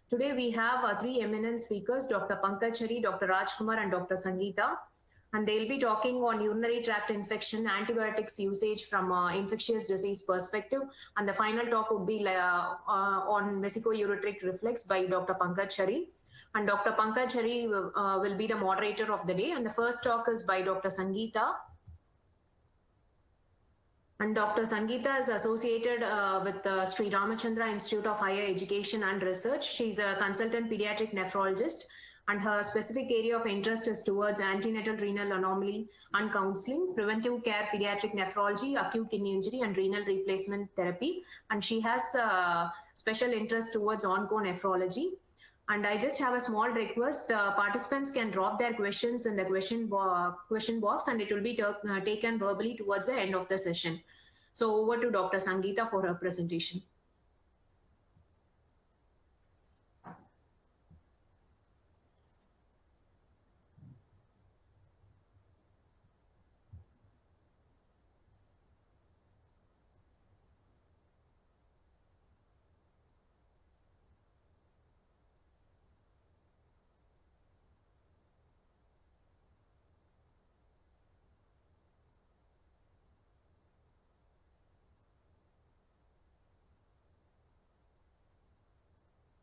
Today we have three eminent speakers, Dr. Pankaj Chari, Dr. Rajkumar and Dr. Sangeeta. And they'll be talking on urinary tract infection, antibiotics usage from infectious disease perspective. And the final talk would be on vesicoureteric reflex by Dr. Pankaj Chari. And Dr. Pankaj Chari will be the moderator of the day. And the first talk is by Dr. Sangeeta. And Dr. Sangeeta is associated with the Sri Ramachandra Institute of Higher Education and Research. She's a consultant pediatric nephrologist, and her specific area of interest is towards antenatal renal anomaly and counseling, preventive care, pediatric nephrology, acute kidney injury, and renal replacement therapy. And she has special interest towards onco-nephrology. And I just have a small request. Participants can drop their questions in the question box, and it will be taken verbally towards the end of the session. So over to Dr. Sangeeta for her presentation.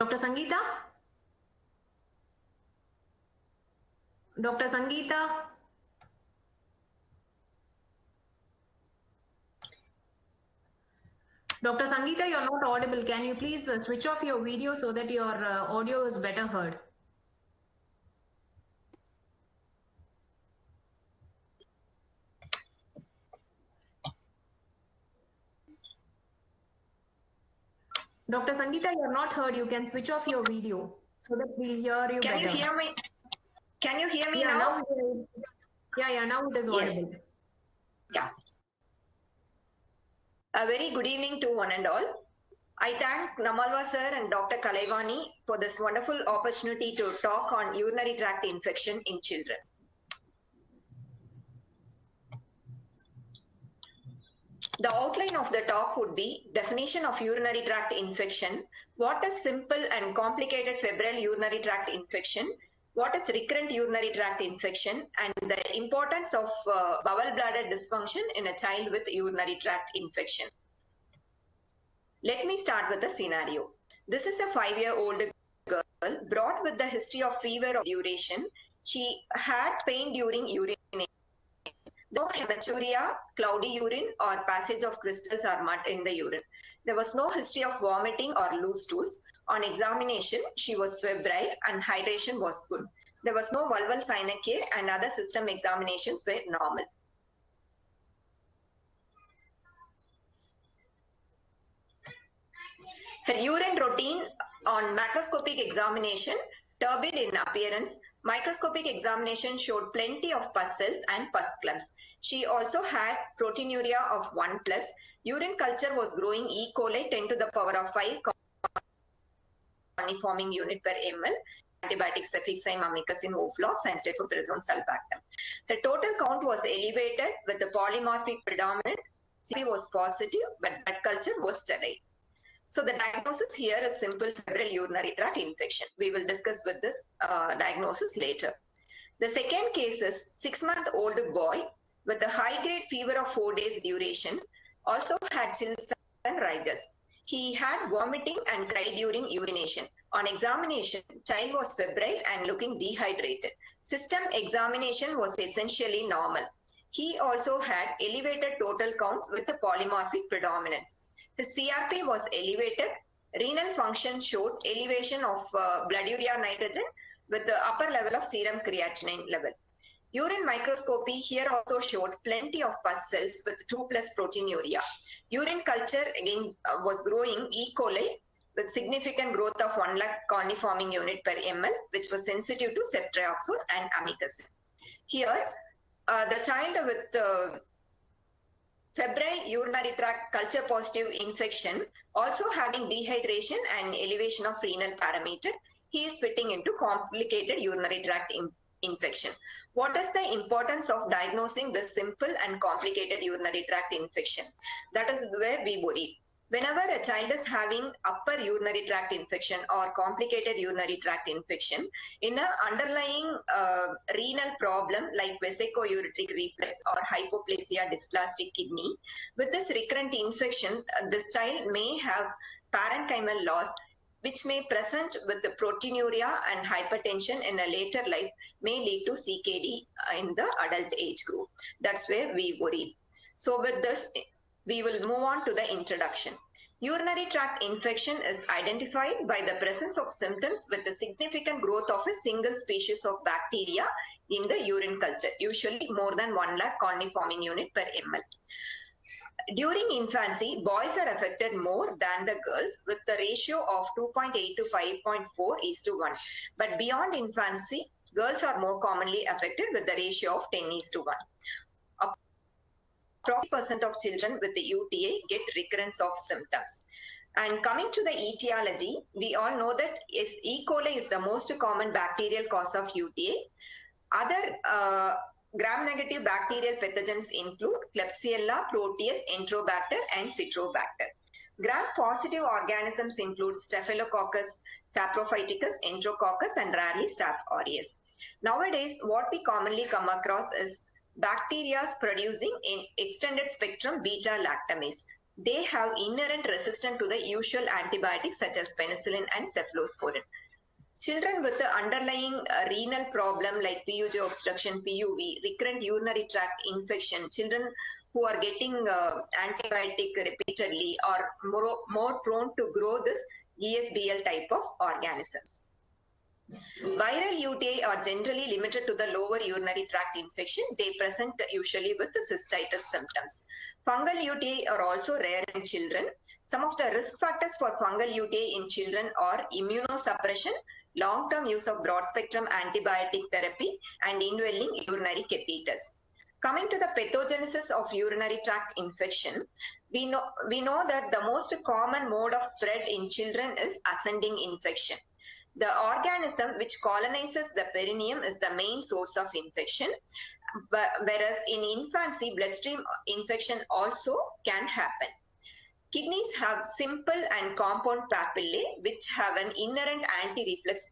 Dr. Sangeeta? Dr. Sangeeta? Dr. Sangeeta, you're not audible. Can you please switch off your video so that your audio is better heard? Dr. Sangeeta, you're not heard. You can switch off your video so that we'll hear you better. Can you hear me? Can you hear me now? now now it is audible. Yes. Yeah. A very good evening to one and all. I thank Namalwa sir and Dr. Kalaivani for this wonderful opportunity to talk on urinary tract infection in children. The outline of the talk would be definition of urinary tract infection, what is simple and complicated febrile urinary tract infection, what is recurrent urinary tract infection, and the importance of bowel bladder dysfunction in a child with urinary tract infection. Let me start with a scenario. This is a 5-year-old girl brought with the history of fever of duration. She had pain during urination. No hematuria, cloudy urine, or passage of crystals or mud in the urine. There was no history of vomiting or loose stools. On examination, she was febrile and hydration was good. There was no vulval synechia and other system examinations were normal. Her urine routine on macroscopic examination, turbid in appearance. Microscopic examination showed plenty of pus cells and pus clumps. She also had proteinuria of 1+. Urine culture was growing E. coli 10 to the power of 5 coliforming unit per ml. Antibiotics cefixime, amikacin, oflox, and cefoperazone sulbactam. Her total count was elevated with the polymorphic predominant. CP was positive, but blood culture was sterile. So the diagnosis here is simple febrile urinary tract infection. We will discuss with this diagnosis later. The second case is 6-month-old boy with a high-grade fever of 4 days duration, also had chills and rigors. He had vomiting and cried during urination. On examination, child was febrile and looking dehydrated. System examination was essentially normal. He also had elevated total counts with a polymorphic predominance. His CRP was elevated. Renal function showed elevation of blood urea nitrogen with the upper level of serum creatinine level. Urine microscopy here also showed plenty of pus cells with 2+ proteinuria. Urine culture again was growing E. coli with significant growth of 1 lakh coliforming unit per ml, which was sensitive to ceftriaxone and amikacin. Here, the child with febrile urinary tract culture positive infection, also having dehydration and elevation of renal parameter, he is fitting into complicated urinary tract infection. What is the importance of diagnosing this simple and complicated urinary tract infection? That is where we worry. Whenever a child is having upper urinary tract infection or complicated urinary tract infection in an underlying renal problem like vesicoureteric reflux or hypoplasia dysplastic kidney, with this recurrent infection, this child may have parenchymal loss, which may present with the proteinuria and hypertension in a later life, may lead to CKD in the adult age group. That's where we worry. So with this, we will move on to the introduction. Urinary tract infection is identified by the presence of symptoms with a significant growth of a single species of bacteria in the urine culture, usually more than 1 lakh colony forming unit per ml. During infancy, boys are affected more than the girls with the ratio of 2.8 to 5.4:1. But beyond infancy, girls are more commonly affected with the ratio of 10:1. 40% of children with the UTA get recurrence of symptoms. And coming to the etiology, we all know that E. coli is the most common bacterial cause of UTA. Other gram-negative bacterial pathogens include Klebsiella, Proteus, Enterobacter, and Citrobacter. Gram-positive organisms include Staphylococcus, Saprophyticus, Enterococcus, and rarely Staph aureus. Nowadays, what we commonly come across is bacteria producing in extended spectrum beta-lactamase. They have inherent resistance to the usual antibiotics such as penicillin and cephalosporin. Children with the underlying renal problem like PUJ obstruction, PUV, recurrent urinary tract infection, children who are getting antibiotic repeatedly are more prone to grow this ESBL type of organisms. Viral UTI are generally limited to the lower urinary tract infection. They present usually with the cystitis symptoms. Fungal UTI are also rare in children. Some of the risk factors for fungal UTI in children are immunosuppression, long-term use of broad-spectrum antibiotic therapy, and indwelling urinary catheters. Coming to the pathogenesis of urinary tract infection, we know that the most common mode of spread in children is ascending infection. The organism which colonizes the perineum is the main source of infection, whereas in infancy, bloodstream infection also can happen. Kidneys have simple and compound papillae which have an inherent anti-reflux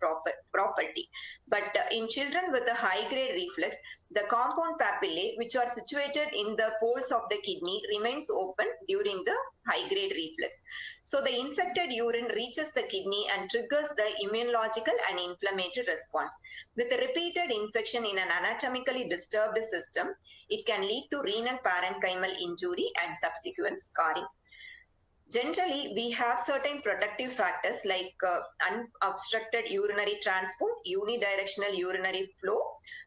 property. But in children with a high-grade reflux, the compound papillae which are situated in the poles of the kidney remains open during the high-grade reflux. So the infected urine reaches the kidney and triggers the immunological and inflammatory response. With a repeated infection in an anatomically disturbed system, it can lead to renal parenchymal injury and subsequent scarring. Generally, we have certain protective factors like unobstructed urinary transport, unidirectional urinary flow,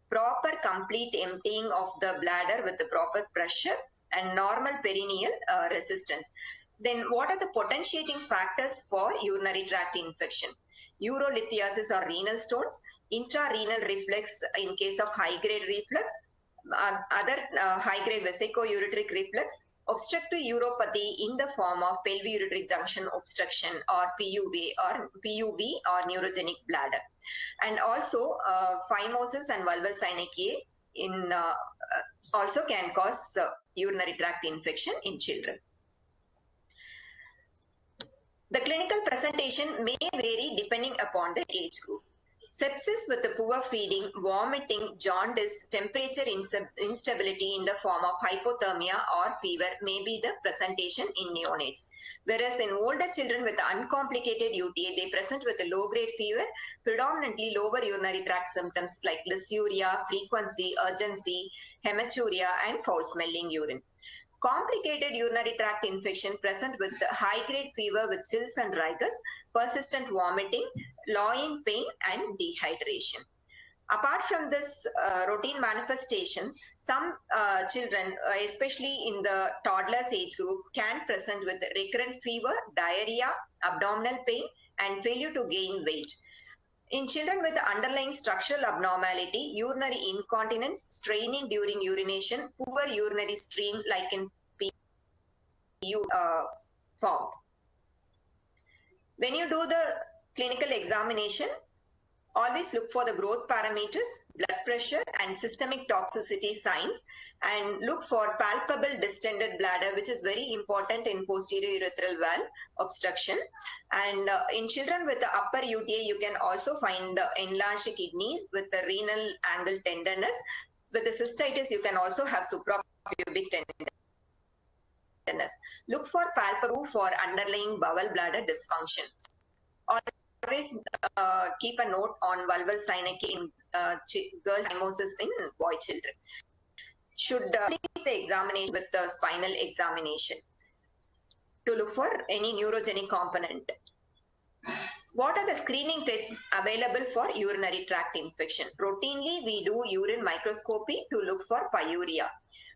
proper complete emptying of the bladder with the proper pressure, and normal perineal resistance. Then what are the potentiating factors for urinary tract infection? Urolithiasis or renal stones, intrarenal reflux in case of high-grade reflux, other high-grade vesicoureteric reflux, obstructive uropathy in the form of pelviureteric junction obstruction or PUV or neurogenic bladder, and also phimosis and vulval synechia in also can cause urinary tract infection in children. The clinical presentation may vary depending upon the age group. Sepsis with the poor feeding, vomiting, jaundice, temperature instability in the form of hypothermia or fever may be the presentation in neonates. Whereas in older children with uncomplicated UTA, they present with a low-grade fever, predominantly lower urinary tract symptoms like dysuria, frequency, urgency, hematuria, and foul-smelling urine. Complicated urinary tract infection present with high-grade fever with chills and rigors, persistent vomiting, loin pain, and dehydration. Apart from this routine manifestations, some children, especially in the toddlers age group, can present with recurrent fever, diarrhea, abdominal pain, and failure to gain weight. In children with underlying structural abnormality, urinary incontinence, straining during urination, poor urinary stream like in PU form. When you do the clinical examination, always look for the growth parameters, blood pressure, and systemic toxicity signs, and look for palpable distended bladder, which is very important in posterior urethral valve obstruction. And in children with the upper UTI, you can also find enlarged kidneys with the renal angle tenderness. With the cystitis, you can also have suprapubic tenderness. Look for palpable for underlying bowel bladder dysfunction. Always keep a note on vulval synecdoche in girls, zymosis in boy children. Should complete the examination with the spinal examination to look for any neurogenic component. What are the screening tests available for urinary tract infection? Routinely, we do urine microscopy to look for pyuria.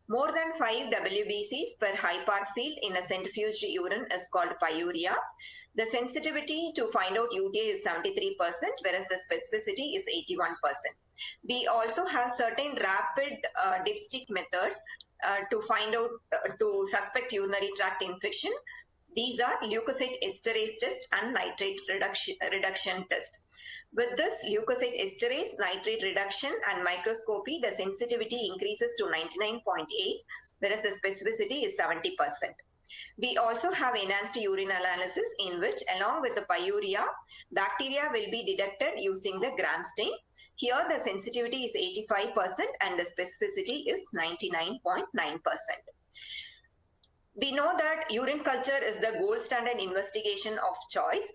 More than 5 WBCs per high par field in a centrifuged urine is called pyuria. The sensitivity to find out UTI is 73%, whereas the specificity is 81%. We also have certain rapid dipstick methods to find out, to suspect urinary tract infection. These are leukocyte esterase test and nitrate reduction test. With this leukocyte esterase, nitrate reduction and microscopy, the sensitivity increases to 99.8, whereas the specificity is 70%. We also have enhanced urine analysis in which, along with the pyuria, bacteria will be detected using the gram stain. Here the sensitivity is 85% and the specificity is 99.9%. We know that urine culture is the gold standard investigation of choice.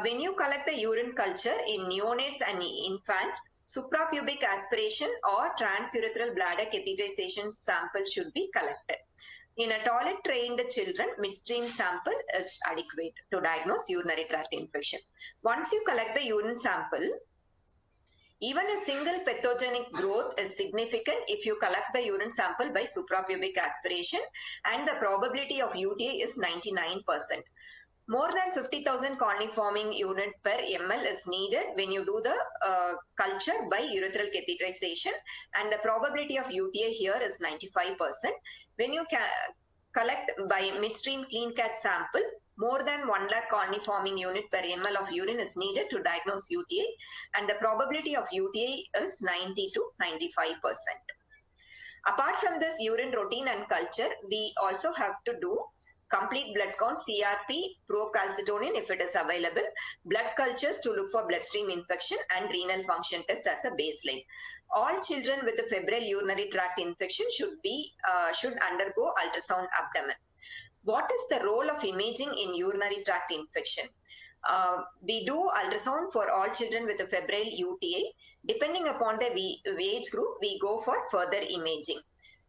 When you collect the urine culture in neonates and infants, suprapubic aspiration or transurethral bladder catheterization sample should be collected. In a toilet-trained children, midstream sample is adequate to diagnose urinary tract infection. Once you collect the urine sample, even a single pathogenic growth is significant if you collect the urine sample by suprapubic aspiration, and the probability of UTI is 99%. More than 50,000 colony-forming unit per ml is needed when you do the culture by urethral catheterization, and the probability of UTI here is 95%. When you collect by midstream clean cat sample, more than 1 lakh colony-forming unit per ml of urine is needed to diagnose UTI, and the probability of UTI is 90 to 95%. Apart from this urine routine and culture, we also have to do complete blood count, CRP, procalcitonin if it is available, blood cultures to look for bloodstream infection, and renal function test as a baseline. All children with a febrile urinary tract infection should undergo ultrasound abdomen. What is the role of imaging in urinary tract infection? We do ultrasound for all children with a febrile UTI. Depending upon the age group, we go for further imaging.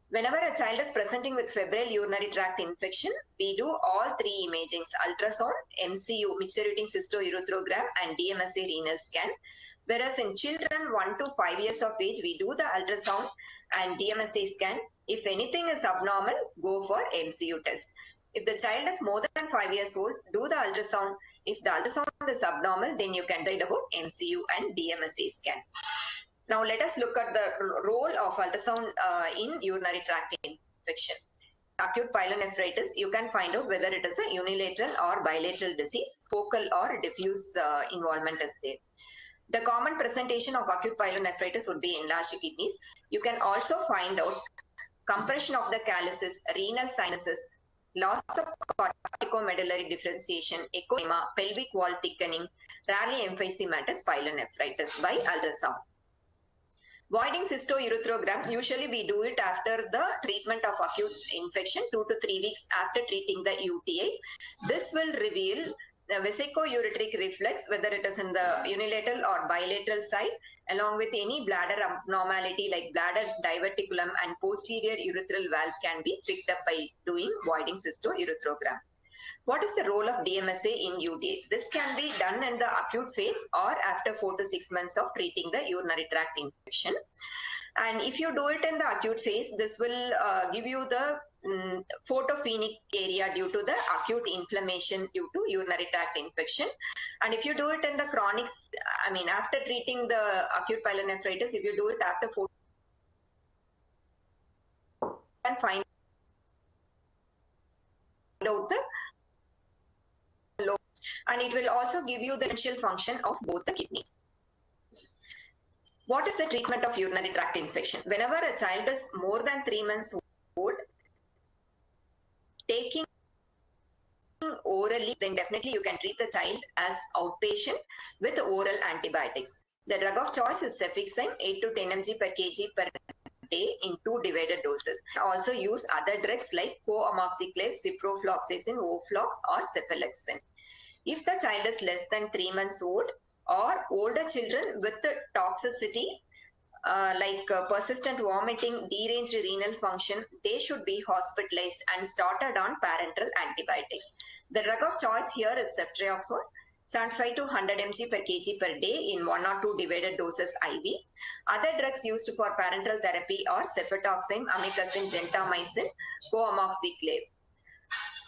Whenever a child is presenting with febrile urinary tract infection, we do all 3 imagings: ultrasound, MCU, mixture-eating cystourethrogram, and DMSA renal scan. Whereas in children 1 to 5 years of age, we do the ultrasound and DMSA scan. If anything is abnormal, go for MCU test. If the child is more than 5 years old, do the ultrasound. If the ultrasound is abnormal, then you can decide about MCU and DMSA scan. Now let us look at the role of ultrasound in urinary tract infection. Acute pyelonephritis, you can find out whether it is a unilateral or bilateral disease, focal or diffuse involvement is there. The common presentation of acute pyelonephritis would be enlarged kidneys. You can also find out compression of the calyces, renal sinuses, loss of corticomedullary differentiation, echoema, pelvic wall thickening, rarely emphysematous pyelonephritis by ultrasound. Voiding cystourethrogram, usually we do it after the treatment of acute infection, 2 to 3 weeks after treating the UTI. This will reveal the vesico-ureteric reflex, whether it is in the unilateral or bilateral side, along with any bladder abnormality like bladder diverticulum and posterior urethral valve can be picked up by doing voiding cystourethrogram. What is the role of DMSA in UTI? This can be done in the acute phase or after 4 to 6 months of treating the urinary tract infection. And if you do it in the acute phase, this will give you the photopenic area due to the acute inflammation due to urinary tract infection. And if you do it in the chronic, after treating the acute pyelonephritis, if you do it after 4, you can find out the low, and it will also give you the essential function of both the kidneys. What is the treatment of urinary tract infection? Whenever a child is more than 3 months old, taking orally, then definitely you can treat the child as outpatient with oral antibiotics. The drug of choice is cefixime, 8 to 10 mg per kg per day in 2 divided doses. Also use other drugs like co-amoxiclav, ciprofloxacin, Oflox or cephalexin. If the child is less than 3 months old or older children with the toxicity persistent vomiting, deranged renal function, they should be hospitalized and started on parenteral antibiotics. The drug of choice here is ceftriaxone, 75 to 100 mg per kg per day in 1 or 2 divided doses IV. Other drugs used for parenteral therapy are cefotaxime, amikacin, gentamicin, co-amoxiclav.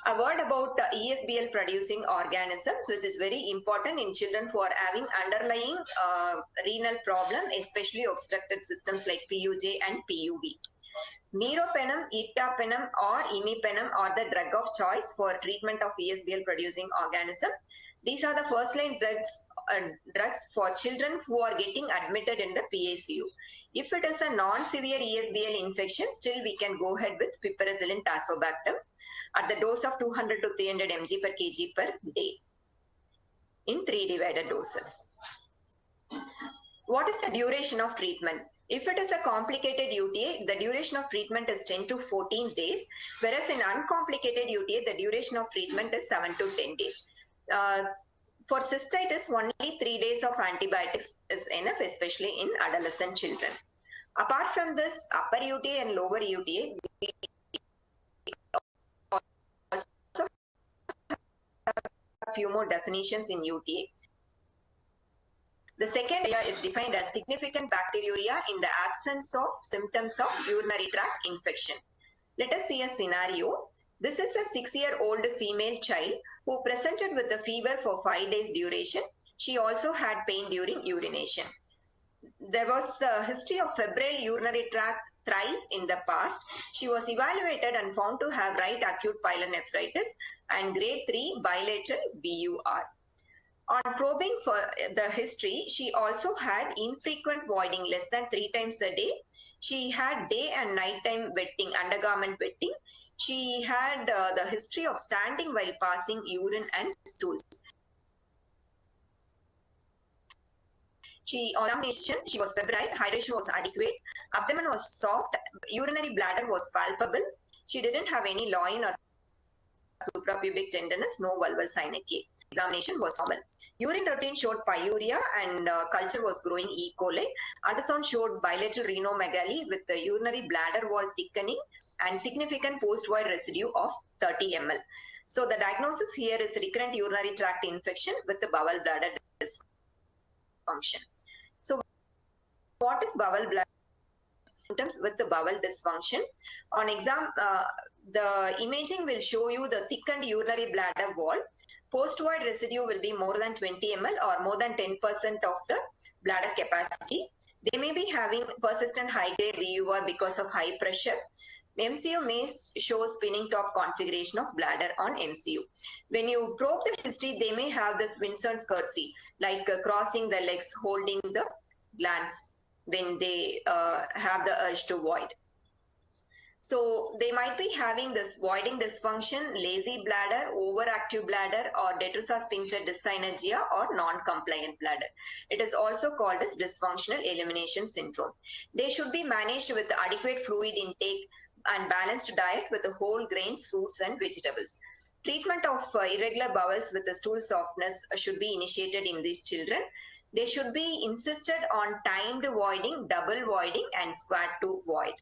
A word about ESBL producing organisms, which is very important in children who are having underlying renal problem, especially obstructed systems like PUJ and PUB. Meropenem, ertapenem or imipenem are the drug of choice for treatment of ESBL producing organism. These are the first line drugs for children who are getting admitted in the PICU. If it is a non-severe ESBL infection, still we can go ahead with piperacillin tazobactam at the dose of 200 to 300 mg per kg per day in 3 divided doses. What is the duration of treatment? If it is a complicated UTA, the duration of treatment is 10 to 14 days, whereas in uncomplicated UTA, the duration of treatment is 7 to 10 days. For cystitis, only 3 days of antibiotics is enough, especially in adolescent children. Apart from this, upper UTA and lower UTA, we also have a few more definitions in UTA. The second area is defined as significant bacteriuria in the absence of symptoms of urinary tract infection. Let us see a scenario. This is a 6-year-old female child who presented with a fever for 5 days duration. She also had pain during urination. There was a history of febrile urinary tract thrice in the past. She was evaluated and found to have right acute pyelonephritis and grade 3 bilateral BUR. On probing for the history, she also had infrequent voiding less than 3 times a day. She had day and nighttime wetting, undergarment wetting. She had the history of standing while passing urine and stools. On examination, she was febrile, hydration was adequate, abdomen was soft, urinary bladder was palpable. She didn't have any loin or suprapubic tenderness, no vulval synecdoche. Examination was normal. Urine routine showed pyuria and culture was growing E. coli. Ultrasound showed bilateral rhinomegaly with the urinary bladder wall thickening and significant post-void residue of 30 ml. So the diagnosis here is recurrent urinary tract infection with the bowel bladder dysfunction. So what is bowel bladder? Symptoms with the bowel dysfunction. On exam, the imaging will show you the thickened urinary bladder wall. Post-void residue will be more than 20 ml or more than 10% of the bladder capacity. They may be having persistent high-grade BUR because of high pressure. MCU may show spinning top configuration of bladder on MCU. When you probe the history, they may have this Vincent's curtsy, like crossing the legs, holding the glands when they have the urge to void. So they might be having this voiding dysfunction, lazy bladder, overactive bladder, or detrusor sphincter dyssynergia or non-compliant bladder. It is also called as dysfunctional elimination syndrome. They should be managed with adequate fluid intake and balanced diet with the whole grains, fruits, and vegetables. Treatment of irregular bowels with the stool softness should be initiated in these children. They should be insisted on timed voiding, double voiding, and squat to void.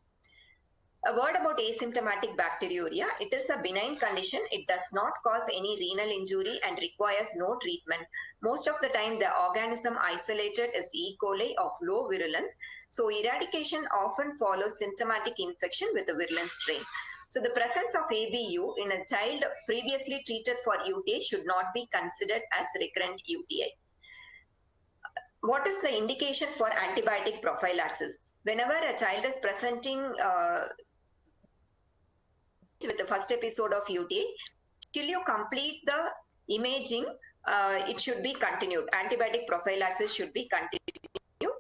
A word about asymptomatic bacteriuria. It is a benign condition. It does not cause any renal injury and requires no treatment. Most of the time, the organism isolated is E. coli of low virulence. So eradication often follows symptomatic infection with a virulent strain. So the presence of ABU in a child previously treated for UTI should not be considered as recurrent UTI. What is the indication for antibiotic prophylaxis? Whenever a child is presenting with the first episode of UTI, till you complete the imaging, it should be continued. Antibiotic prophylaxis should be continued.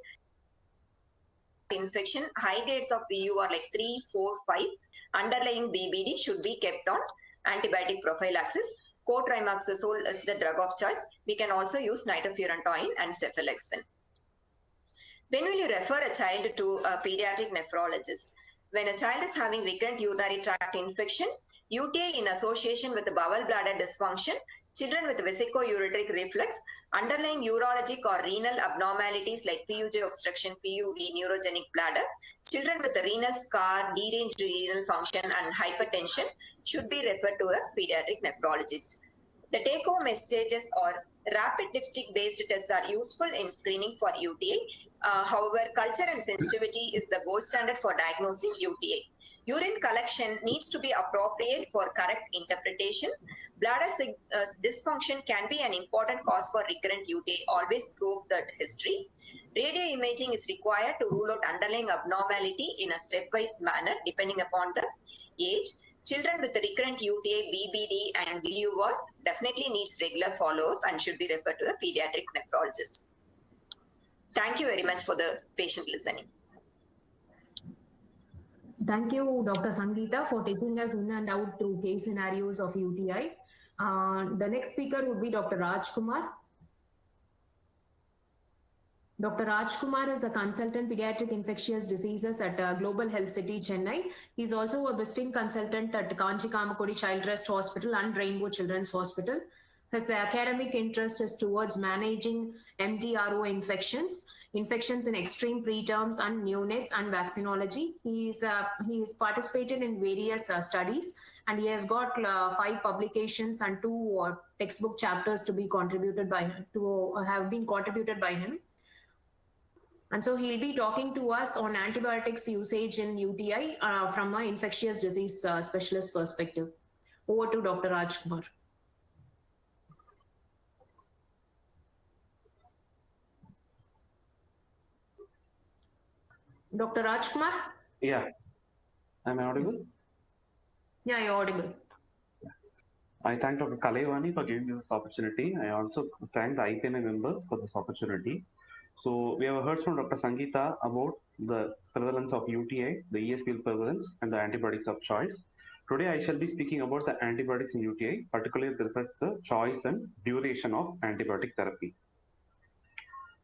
infection, high grades of PU are like 3, 4, 5. Underlying BBD should be kept on antibiotic prophylaxis. Cotrimoxazole is the drug of choice. We can also use nitrofurantoin and cephalexin. When will you refer a child to a pediatric nephrologist? When a child is having recurrent urinary tract infection, UTI in association with bowel bladder dysfunction, children with vesicoureteric reflux, underlying urologic or renal abnormalities like PUJ obstruction, PUD, neurogenic bladder, children with a renal scar, deranged renal function and hypertension should be referred to a pediatric nephrologist. The take-home messages are rapid dipstick-based tests are useful in screening for UTI. However, culture and sensitivity is the gold standard for diagnosing UTI. Urine collection needs to be appropriate for correct interpretation. Bladder dysfunction can be an important cause for recurrent UTI. Always probe that history. Radio imaging is required to rule out underlying abnormality in a stepwise manner depending upon the age. Children with recurrent UTI, BBD and VUR definitely needs regular follow-up and should be referred to a pediatric nephrologist. Thank you very much for the patient listening. Thank you, Dr. Sangeeta, for taking us in and out through case scenarios of UTI. The next speaker would be Dr. Rajkumar. Dr. Rajkumar is a consultant pediatric infectious diseases at Global Health City, Chennai. He's also a visiting consultant at Kanchi Kamakodi Child Rest Hospital and Rainbow Children's Hospital. His academic interest is towards managing MDRO infections in extreme preterms and neonates and vaccinology. He's participated in various studies, and he has got 5 publications and 2 textbook chapters to be contributed by him, have been contributed by him. And so he'll be talking to us on antibiotics usage in UTI from an infectious disease specialist perspective. Over to Dr. Rajkumar. Dr. Rajkumar? Yeah. Am I audible? Yeah, you're audible. I thank Dr. Kalevani for giving me this opportunity. I also thank the IPNA members for this opportunity. So we have heard from Dr. Sangeeta about the prevalence of UTI, the ESBL prevalence, and the antibiotics of choice. Today I shall be speaking about the antibiotics in UTI, particularly with respect to the choice and duration of antibiotic therapy.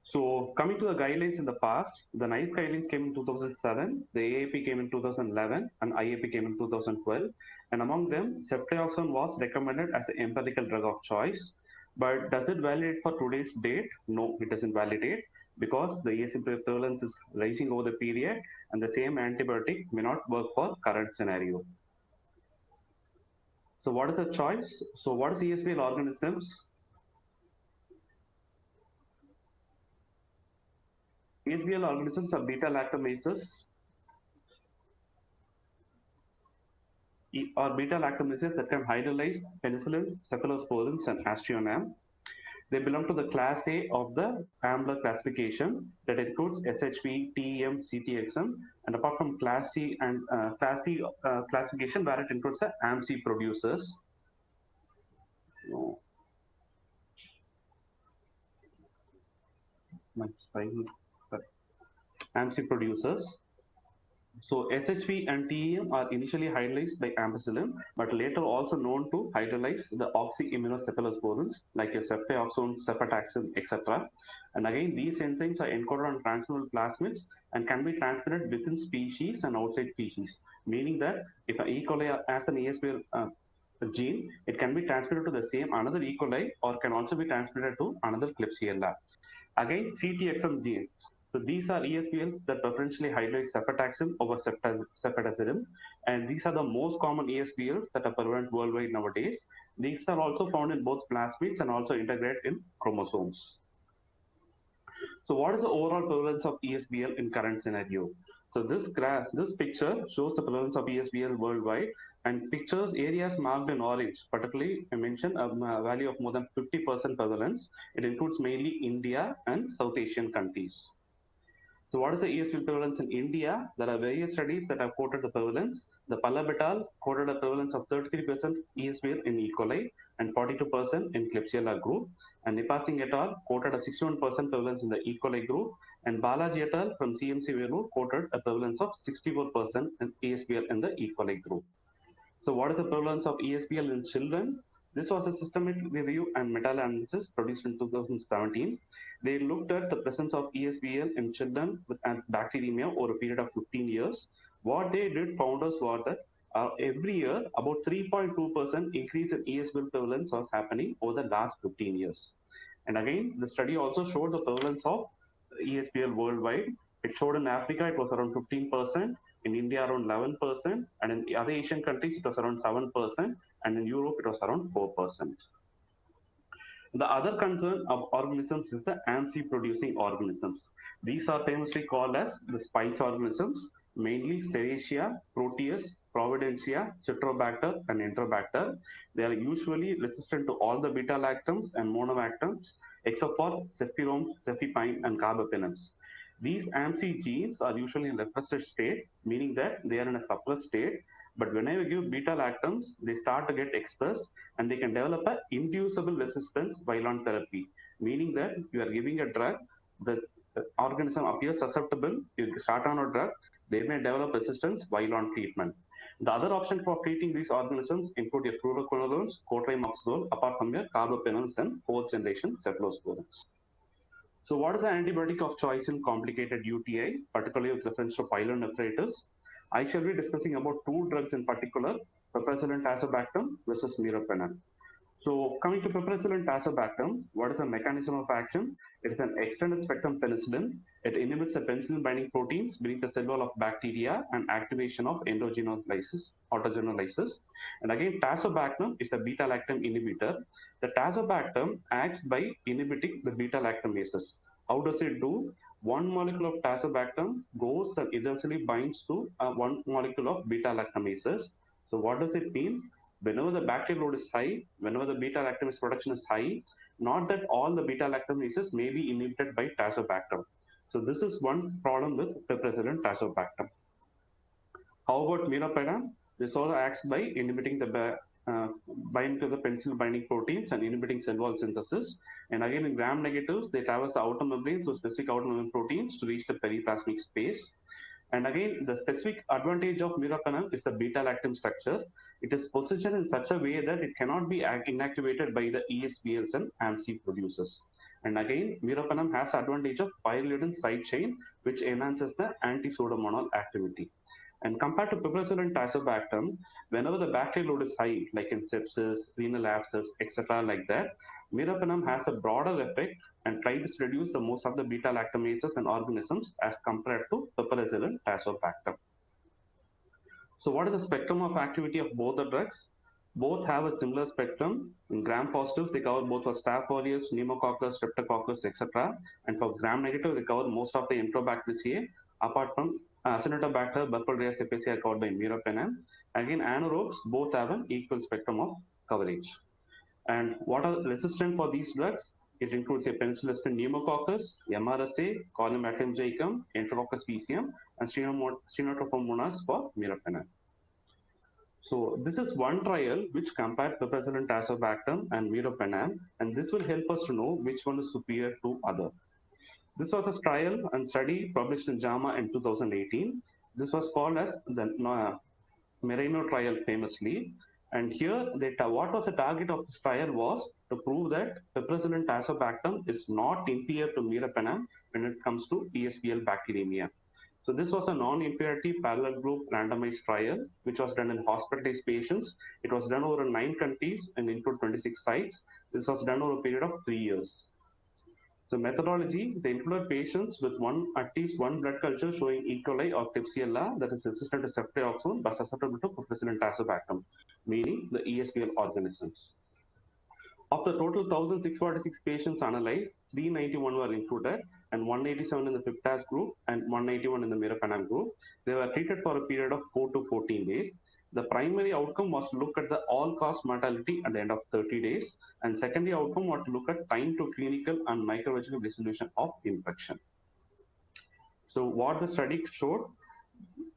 So coming to the guidelines in the past, the NICE guidelines came in 2007, the AAP came in 2011, and IAP came in 2012. And among them, ceftriaxone was recommended as an empirical drug of choice. But does it validate for today's date? No, it doesn't validate, because the ESBL prevalence is rising over the period, and the same antibiotic may not work for current scenario. So what is a choice? So what is ESBL organisms? ESBL organisms are beta-lactamases that can hydrolyze penicillins, cephalosporins, and aztreonam. They belong to the class A of the Ambler classification that includes SHV, TEM, CTXM, and apart from class C and class C classification where it includes the AMC producers. No. AMC producers. So SHV and TEM are initially hydrolyzed by ampicillin, but later also known to hydrolyze the oxyimmunocephalosporins like your ceftriaxone, cefotaxime, etc. And again, these enzymes are encoded on transdermal plasmids and can be transmitted within species and outside species, meaning that if an E. coli has an ESBL gene, it can be transmitted to the same another E. coli or can also be transmitted to another Klebsiella. Again, CTXM genes. So these are ESBLs that preferentially hydrolyze cefotaxime over cefotaxime, and these are the most common ESBLs that are prevalent worldwide nowadays. These are also found in both plasmids and also integrate in chromosomes. So what is the overall prevalence of ESBL in current scenario? So this picture shows the prevalence of ESBL worldwide, and pictures areas marked in orange, particularly I mentioned a value of more than 50% prevalence. It includes mainly India and South Asian countries. So what is the ESBL prevalence in India? There are various studies that have quoted the prevalence. The Pallab et al. Quoted a prevalence of 33% ESBL in E. coli and 42% in Klebsiella group. And Nipasing et al. Quoted a 61% prevalence in the E. coli group. And Balaji et al. From CMC Venu quoted a prevalence of 64% in ESBL in the E. coli group. So what is the prevalence of ESBL in children? This was a systematic review and meta-analysis produced in 2017. They looked at the presence of ESBL in children with bacteremia over a period of 15 years. What they did found us was that every year, about 3.2% increase in ESBL prevalence was happening over the last 15 years. And again, the study also showed the prevalence of ESBL worldwide. It showed in Africa, it was around 15%, in India around 11%, and in the other Asian countries, it was around 7%, and in Europe, it was around 4%. The other concern of organisms is the AMC producing organisms. These are famously called as the spice organisms, mainly Serratia, Proteus, Providentia, Citrobacter, and Enterobacter. They are usually resistant to all the beta-lactams and monomactams, except for Cephirome, Cephipine, and Carbapenems. These AMC genes are usually in repressed state, meaning that they are in a suppressed state. But whenever you give beta-lactams, they start to get expressed and they can develop an inducible resistance while on therapy, meaning that you are giving a drug, the organism appears susceptible, you start on a drug, they may develop resistance while on treatment. The other option for treating these organisms include your fluoroquinolones, cotrimoxazole, apart from your carbapenems and fourth generation cephalosporins. So what is the antibiotic of choice in complicated UTI, particularly with reference to pyelonephritis? I shall be discussing about two drugs in particular, piperacillin tazobactam versus meropenem. So coming to piperacillin tazobactam, what is the mechanism of action? It is an extended spectrum penicillin. It inhibits the penicillin binding proteins beneath the cell wall of bacteria and activation of endogenolysis, autogenolysis. And again, tazobactam is a beta-lactam inhibitor. The tazobactam acts by inhibiting the beta-lactamases. How does it do? One molecule of tazobactam goes and eventually binds to one molecule of beta-lactamases. So what does it mean? Whenever the bacterial load is high, whenever the beta-lactamase production is high, not that all the beta-lactamases may be inhibited by tazobactam. So this is one problem with piperacillin tazobactam. How about meropenem? This also acts by inhibiting the bind to the penicillin binding proteins and inhibiting cell wall synthesis. And again, in gram negatives, they traverse the outer membrane through specific outer membrane proteins to reach the periplasmic space. And again, the specific advantage of meropenem is the beta-lactam structure. It is positioned in such a way that it cannot be inactivated by the ESBLs and AMC producers. And again, meropenem has the advantage of pyrrolidine side chain, which enhances the anti-pseudomonal activity. And compared to piperacillin tazobactam, whenever the bacterial load is high, like in sepsis, renal abscess, etc., like that, meropenem has a broader effect and tries to reduce the most of the beta-lactamases and organisms as compared to piperacillin tazobactam. So what is the spectrum of activity of both the drugs? Both have a similar spectrum. In gram positives, they cover both for Staph aureus, pneumococcus, streptococcus, etc. And for gram negative, they cover most of the Enterobacteriaceae, apart from Acinetobacter, Burkholderia cepaceae are covered by meropenem. Again, anaerobes both have an equal spectrum of coverage. And what are resistant for these drugs? It includes a penicillin pneumococcus, MRSA, Corynebacterium jaicum, Enterococcus faecium, and Stenotrophomonas for meropenem. So this is one trial which compared piperacillin tazobactam and meropenem, and this will help us to know which one is superior to other. This was a trial and study published in JAMA in 2018. This was called as the Merino trial famously. And here, what was the target of this trial was to prove that piperacillin tazobactam is not inferior to meropenem when it comes to ESBL bacteremia. So this was a non-inferiority parallel group randomized trial, which was done in hospitalized patients. It was done over 9 countries and include 26 sites. This was done over a period of 3 years. So methodology, they included patients with at least one blood culture showing E. coli or Klebsiella that is resistant to ceftriaxone but susceptible to piperacillin tazobactam, meaning the ESBL organisms. Of the total 1,646 patients analyzed, 391 were included and 187 in the Piptaz group and 181 in the meropenem group. They were treated for a period of 4 to 14 days. The primary outcome was to look at the all-cause mortality at the end of 30 days, and secondary outcome was to look at time to clinical and microbiological resolution of infection. So what the study showed,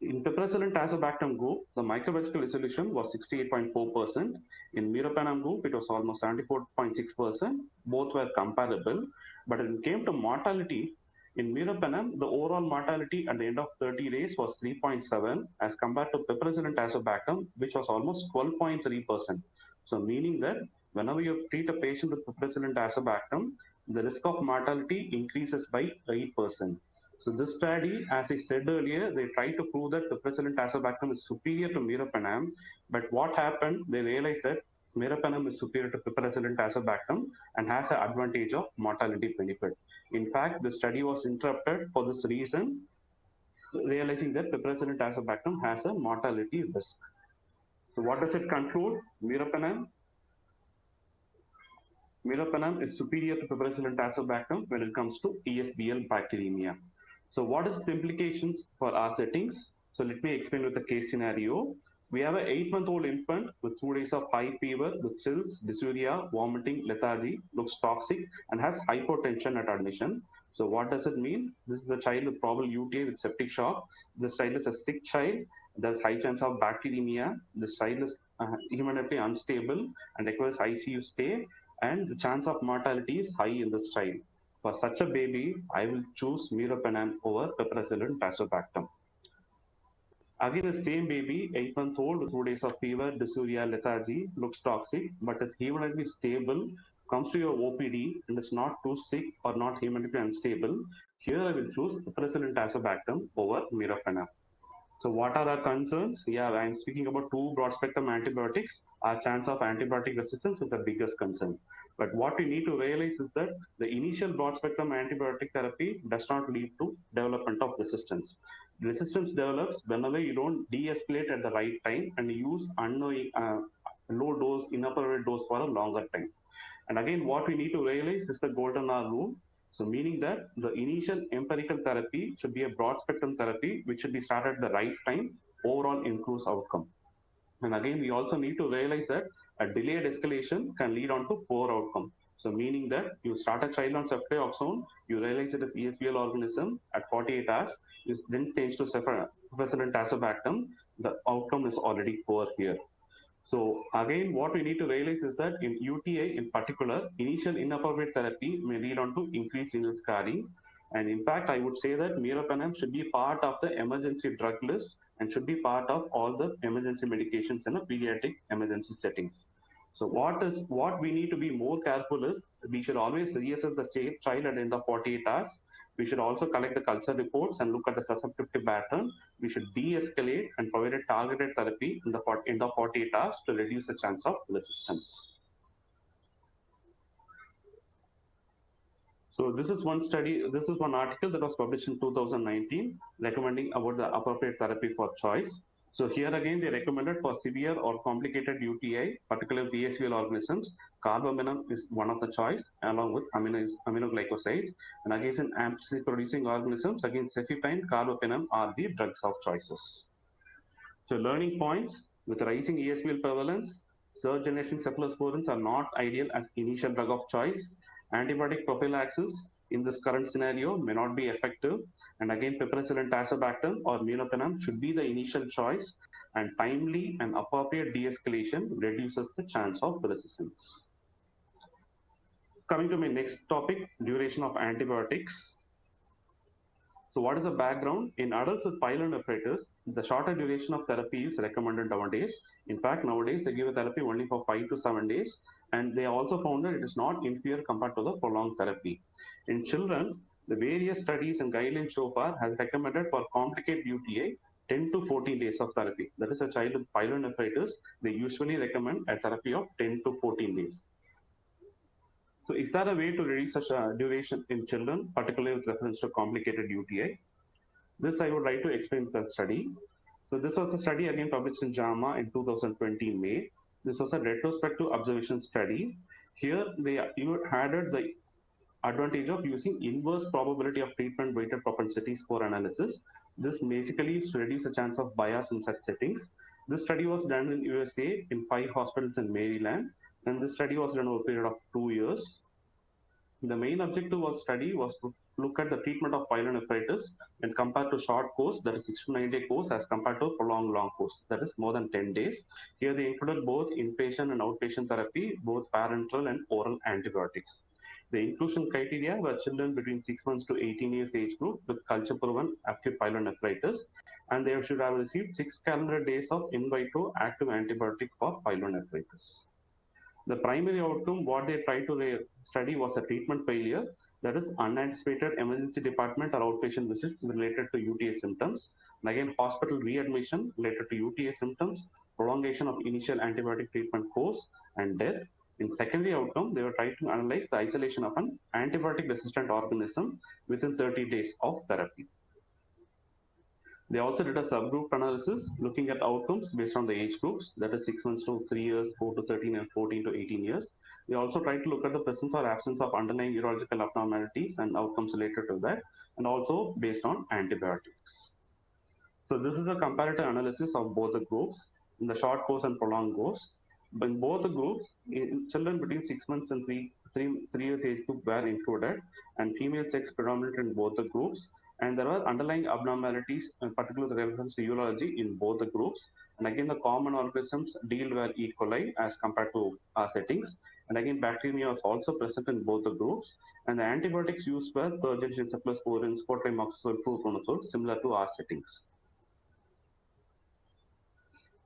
in piperacillin-tazobactam group, the microbiological resolution was 68.4%. In meropenem group, it was almost 74.6%. Both were comparable. But when it came to mortality, in meropenem, the overall mortality at the end of 30 days was 3.7 as compared to piperacillin-tazobactam, which was almost 12.3%. So meaning that whenever you treat a patient with piperacillin-tazobactam, the risk of mortality increases by 8%. So this study, as I said earlier, they tried to prove that piperacillin-tazobactam is superior to meropenem, but what happened? They realized that meropenem is superior to piperacillin-tazobactam and has an advantage of mortality benefit. In fact, the study was interrupted for this reason, realizing that piperacillin-tazobactam has a mortality risk. So what does it conclude? Meropenem is superior to piperacillin-tazobactam when it comes to ESBL bacteremia. So what is the implications for our settings? So let me explain with a case scenario. We have an 8-month-old infant with 2 days of high fever with chills, dysuria, vomiting, lethargy, looks toxic, and has hypotension at admission. So what does it mean? This is a child with probable UTI with septic shock. This child is a sick child. There's high chance of bacteremia. This child is hemolytically unstable and requires ICU stay. And the chance of mortality is high in this child. For such a baby, I will choose meropenem over piperacillin-tazobactam. Again, the same baby, 8-month-old with 2 days of fever, dysuria, lethargy, looks toxic, but is hemolytically stable, comes to your OPD and is not too sick or not hemolytically unstable. Here I will choose piperacillin-tazobactam over meropenem. So what are our concerns? Yeah, I'm speaking about 2 broad-spectrum antibiotics. Our chance of antibiotic resistance is the biggest concern. But what we need to realize is that the initial broad-spectrum antibiotic therapy does not lead to development of resistance. Resistance develops whenever you don't de-escalate at the right time and use unknowing, low dose, inappropriate dose for a longer time. And again, what we need to realize is the golden hour rule. So meaning that the initial empirical therapy should be a broad spectrum therapy, which should be started at the right time, overall improves outcome. And again, we also need to realize that a delayed escalation can lead on to poor outcome. So meaning that you start a child on ceftriaxone, you realize it is ESBL organism at 48 hours, you then change to piperacillin-tazobactam, the outcome is already poor here. So again, what we need to realize is that in UTI in particular, initial inappropriate therapy may lead on to increased renal scarring. And in fact, I would say that meropenem should be part of the emergency drug list and should be part of all the emergency medications in a pediatric emergency settings. So what we need to be more careful is we should always reassess the child at the end of 48 hours. We should also collect the culture reports and look at the susceptibility pattern. We should de-escalate and provide a targeted therapy in the end of 48 hours to reduce the chance of resistance. So this is one study, this is one article that was published in 2019 recommending about the appropriate therapy for choice. So here again, they recommended for severe or complicated UTI, particularly ESBL organisms, carbapenem is one of the choice, along with aminoglycosides. And against in AMP-producing organisms, against cefepime, carbapenem are the drugs of choices. So learning points, with rising ESBL prevalence, third generation cephalosporins are not ideal as initial drug of choice. Antibiotic prophylaxis in this current scenario may not be effective. And again, piperacillin-tazobactam or meropenem should be the initial choice, and timely and appropriate de-escalation reduces the chance of resistance. Coming to my next topic, duration of antibiotics. So what is the background? In adults with pyelonephritis, the shorter duration of therapy is recommended nowadays. In fact, nowadays they give a therapy only for 5 to 7 days, and they also found that it is not inferior compared to the prolonged therapy. In children, the various studies and guidelines so far has recommended for complicated UTI 10 to 14 days of therapy. That is a child with pyelonephritis, they usually recommend a therapy of 10 to 14 days. So is there a way to reduce such a duration in children, particularly with reference to complicated UTI? This I would like to explain the study. So this was a study again published in JAMA in 2020 May. This was a retrospective observation study. Here they added the advantage of using inverse probability of treatment weighted propensity score analysis. This basically is to reduce the chance of bias in such settings. This study was done in USA in 5 hospitals in Maryland, and this study was done over a period of 2 years. The main objective of study was to look at the treatment of pyelonephritis and compared to short course, that is 6 to 9 day course, as compared to prolonged long course, that is more than 10 days. Here they included both inpatient and outpatient therapy, both parenteral and oral antibiotics. The inclusion criteria were children between 6 months to 18 years age group with culture-proven active pyelonephritis, and they should have received 6 calendar days of in vitro active antibiotic for pyelonephritis. The primary outcome, what they tried to study was a treatment failure, that is unanticipated emergency department or outpatient visits related to UTI symptoms, and again hospital readmission related to UTI symptoms, prolongation of initial antibiotic treatment course, and death. In secondary outcome, they were trying to analyze the isolation of an antibiotic resistant organism within 30 days of therapy. They also did a subgroup analysis looking at outcomes based on the age groups, that is 6 months to 3 years, 4 to 13, and 14 to 18 years. They also tried to look at the presence or absence of underlying urological abnormalities and outcomes related to that, and also based on antibiotics. So this is a comparative analysis of both the groups in the short course and prolonged course. In both the groups, in children between 6 months and 3 years age group were included, and female sex predominant in both the groups. And there are underlying abnormalities, in particular the reference to urology in both the groups. And again, the common organisms deal were E. coli as compared to our settings. And again, bacteremia was also present in both the groups. And the antibiotics used were Thurgentin, cephalosporin, cotrimoxazole, fluconazole, similar to our settings.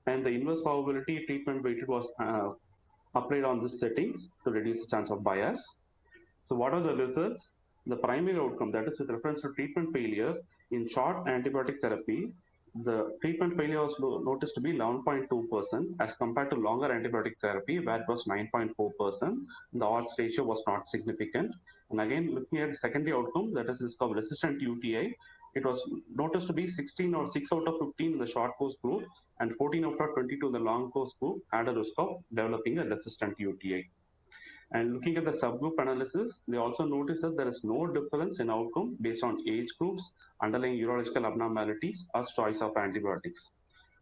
And the inverse probability treatment weighted was applied on this settings to reduce the chance of bias. So what are the results? The primary outcome, that is with reference to treatment failure in short antibiotic therapy, the treatment failure was noticed to be 11.2% as compared to longer antibiotic therapy, where it was 9.4%. The odds ratio was not significant. And again, looking at secondary outcome, that is risk of resistant UTI, it was noticed to be 16 or 6 out of 15 in the short course group and 14 out of 22 in the long course group had a risk of developing a resistant UTI. And looking at the subgroup analysis, they also noticed that there is no difference in outcome based on age groups, underlying urological abnormalities, or choice of antibiotics.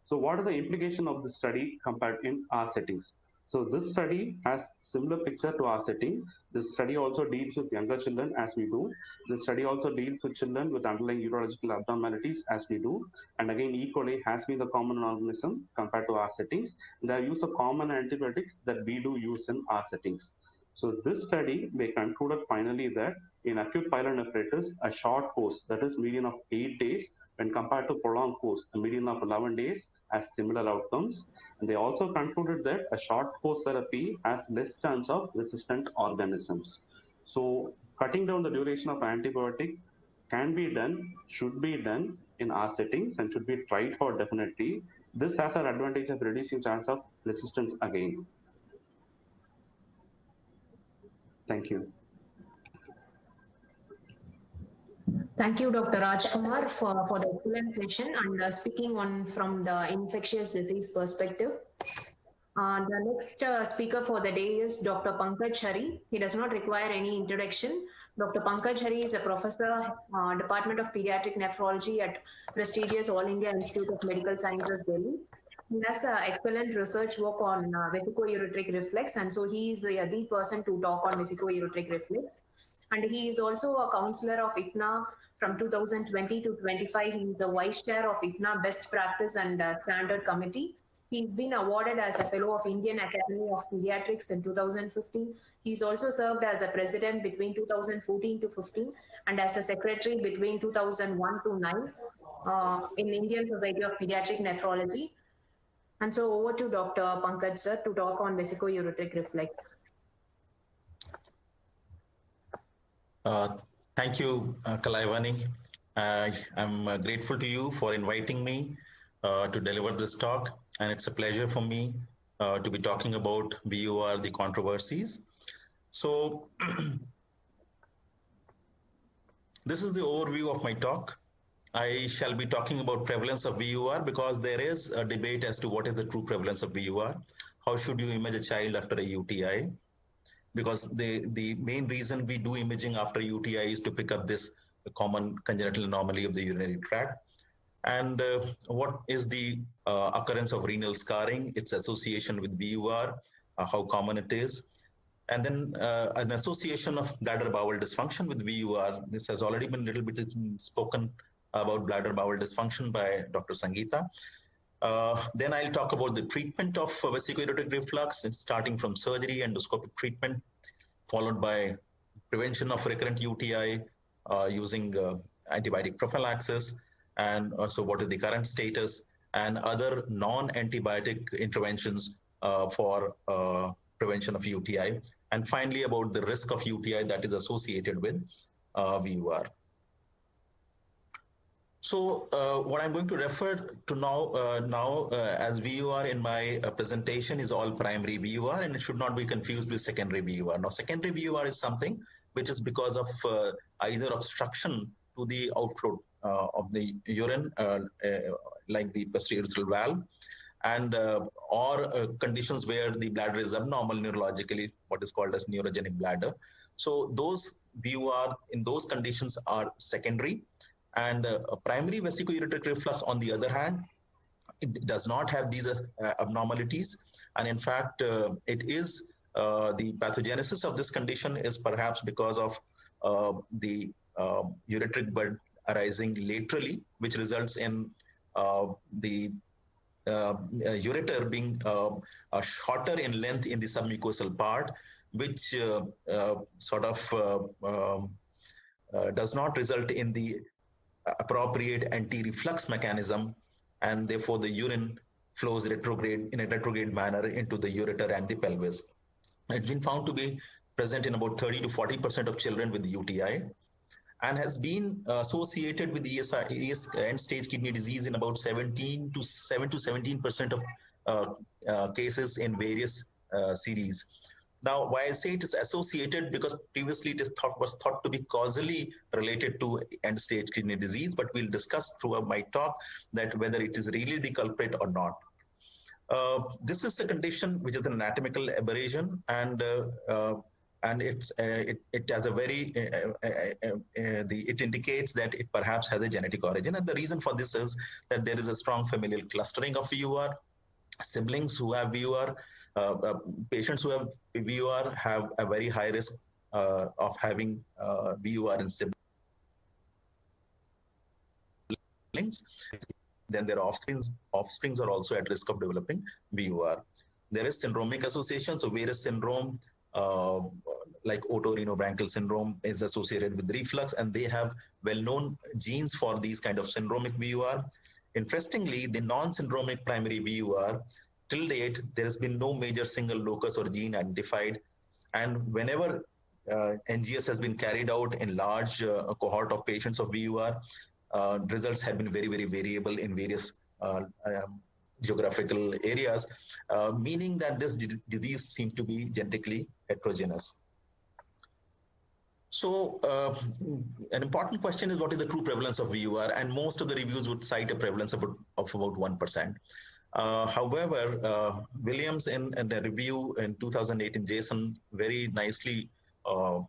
So what is the implication of this study compared in our settings? So this study has similar picture to our setting. This study also deals with younger children as we do. This study also deals with children with underlying urological abnormalities as we do. And again, E. coli has been the common organism compared to our settings. They are use of common antibiotics that we do use in our settings. So this study, they concluded finally that in acute pyelonephritis, a short course, that is median of 8 days, when compared to prolonged course, a median of 11 days, has similar outcomes. And they also concluded that a short course therapy has less chance of resistant organisms. So cutting down the duration of antibiotic can be done, should be done in our settings, and should be tried for definitely. This has an advantage of reducing chance of resistance again. Thank you. Thank you, Dr. Rajkumar, for the excellent session and speaking on from the infectious disease perspective. The next speaker for the day is Dr. Pankaj Hari. He does not require any introduction. Dr. Pankaj Hari is a professor, Department of Pediatric Nephrology at prestigious All India Institute of Medical Sciences, Delhi. He has excellent research work on vesicoureteric reflex, and so he is the person to talk on vesicoureteric reflex. And he is also a counselor of ICNA from 2020 to 25. He is the vice chair of ICNA Best Practice and Standard Committee. He's been awarded as a fellow of Indian Academy of Pediatrics in 2015. He's also served as a president between 2014 to 15 and as a secretary between 2001 to 9 in Indian Society of Pediatric Nephrology. And so over to Dr. Pankaj sir to talk on vesicoureteric reflex. Thank you, Kalaivani. I'm grateful to you for inviting me to deliver this talk, and it's a pleasure for me to be talking about VUR, the controversies. So this is the overview of my talk. I shall be talking about prevalence of VUR because there is a debate as to what is the true prevalence of VUR. How should you image a child after a UTI? Because the main reason we do imaging after UTI is to pick up this common congenital anomaly of the urinary tract. And what is the occurrence of renal scarring, its association with VUR, how common it is. And then an association of bladder bowel dysfunction with VUR. This has already been a little bit spoken about bladder bowel dysfunction by Dr. Sangeeta. Then I'll talk about the treatment of vesico-ureteric reflux, starting from surgery, endoscopic treatment, followed by prevention of recurrent UTI using antibiotic prophylaxis, and also what is the current status, and other non-antibiotic interventions for prevention of UTI, and finally about the risk of UTI that is associated with VUR. So what I'm going to refer to now as VUR in my presentation is all primary VUR, and it should not be confused with secondary VUR. Now, secondary VUR is something which is because of either obstruction to the outflow of the urine, like the posterior valve, and or conditions where the bladder is abnormal neurologically, what is called as neurogenic bladder. So those VUR in those conditions are secondary. And a primary vesico-ureteric reflux, on the other hand, it does not have these abnormalities. And in fact, it is the pathogenesis of this condition is perhaps because of the ureteric bud arising laterally, which results in the ureter being shorter in length in the submucosal part, which sort of does not result in the appropriate anti-reflux mechanism, and therefore the urine flows retrograde in a retrograde manner into the ureter and the pelvis. It's been found to be present in about 30 to 40% of children with UTI, and has been associated with end-stage kidney disease in about 7 to 17% of cases in various series. Now, why I say it is associated, because previously it was thought to be causally related to end-stage kidney disease, but we'll discuss throughout my talk that whether it is really the culprit or not. This is a condition which is an anatomical aberration, and it has a very it indicates that it perhaps has a genetic origin, and the reason for this is that there is a strong familial clustering of VUR. Siblings who have VUR, patients who have VUR have a very high risk of having VUR in siblings. Then their offsprings are also at risk of developing VUR. There is syndromic association, so Various syndrome, like otorhinobranchial syndrome, is associated with reflux, and they have well-known genes for these kind of syndromic VUR. Interestingly, the non-syndromic primary VUR, till date, there has been no major single locus or gene identified. And whenever NGS has been carried out in large cohort of patients of VUR, results have been very, very variable in various geographical areas, meaning that this disease seems to be genetically heterogeneous. So an important question is, what is the true prevalence of VUR? And most of the reviews would cite a prevalence of about 1%. However, Williams in the review in 2018, Jason very nicely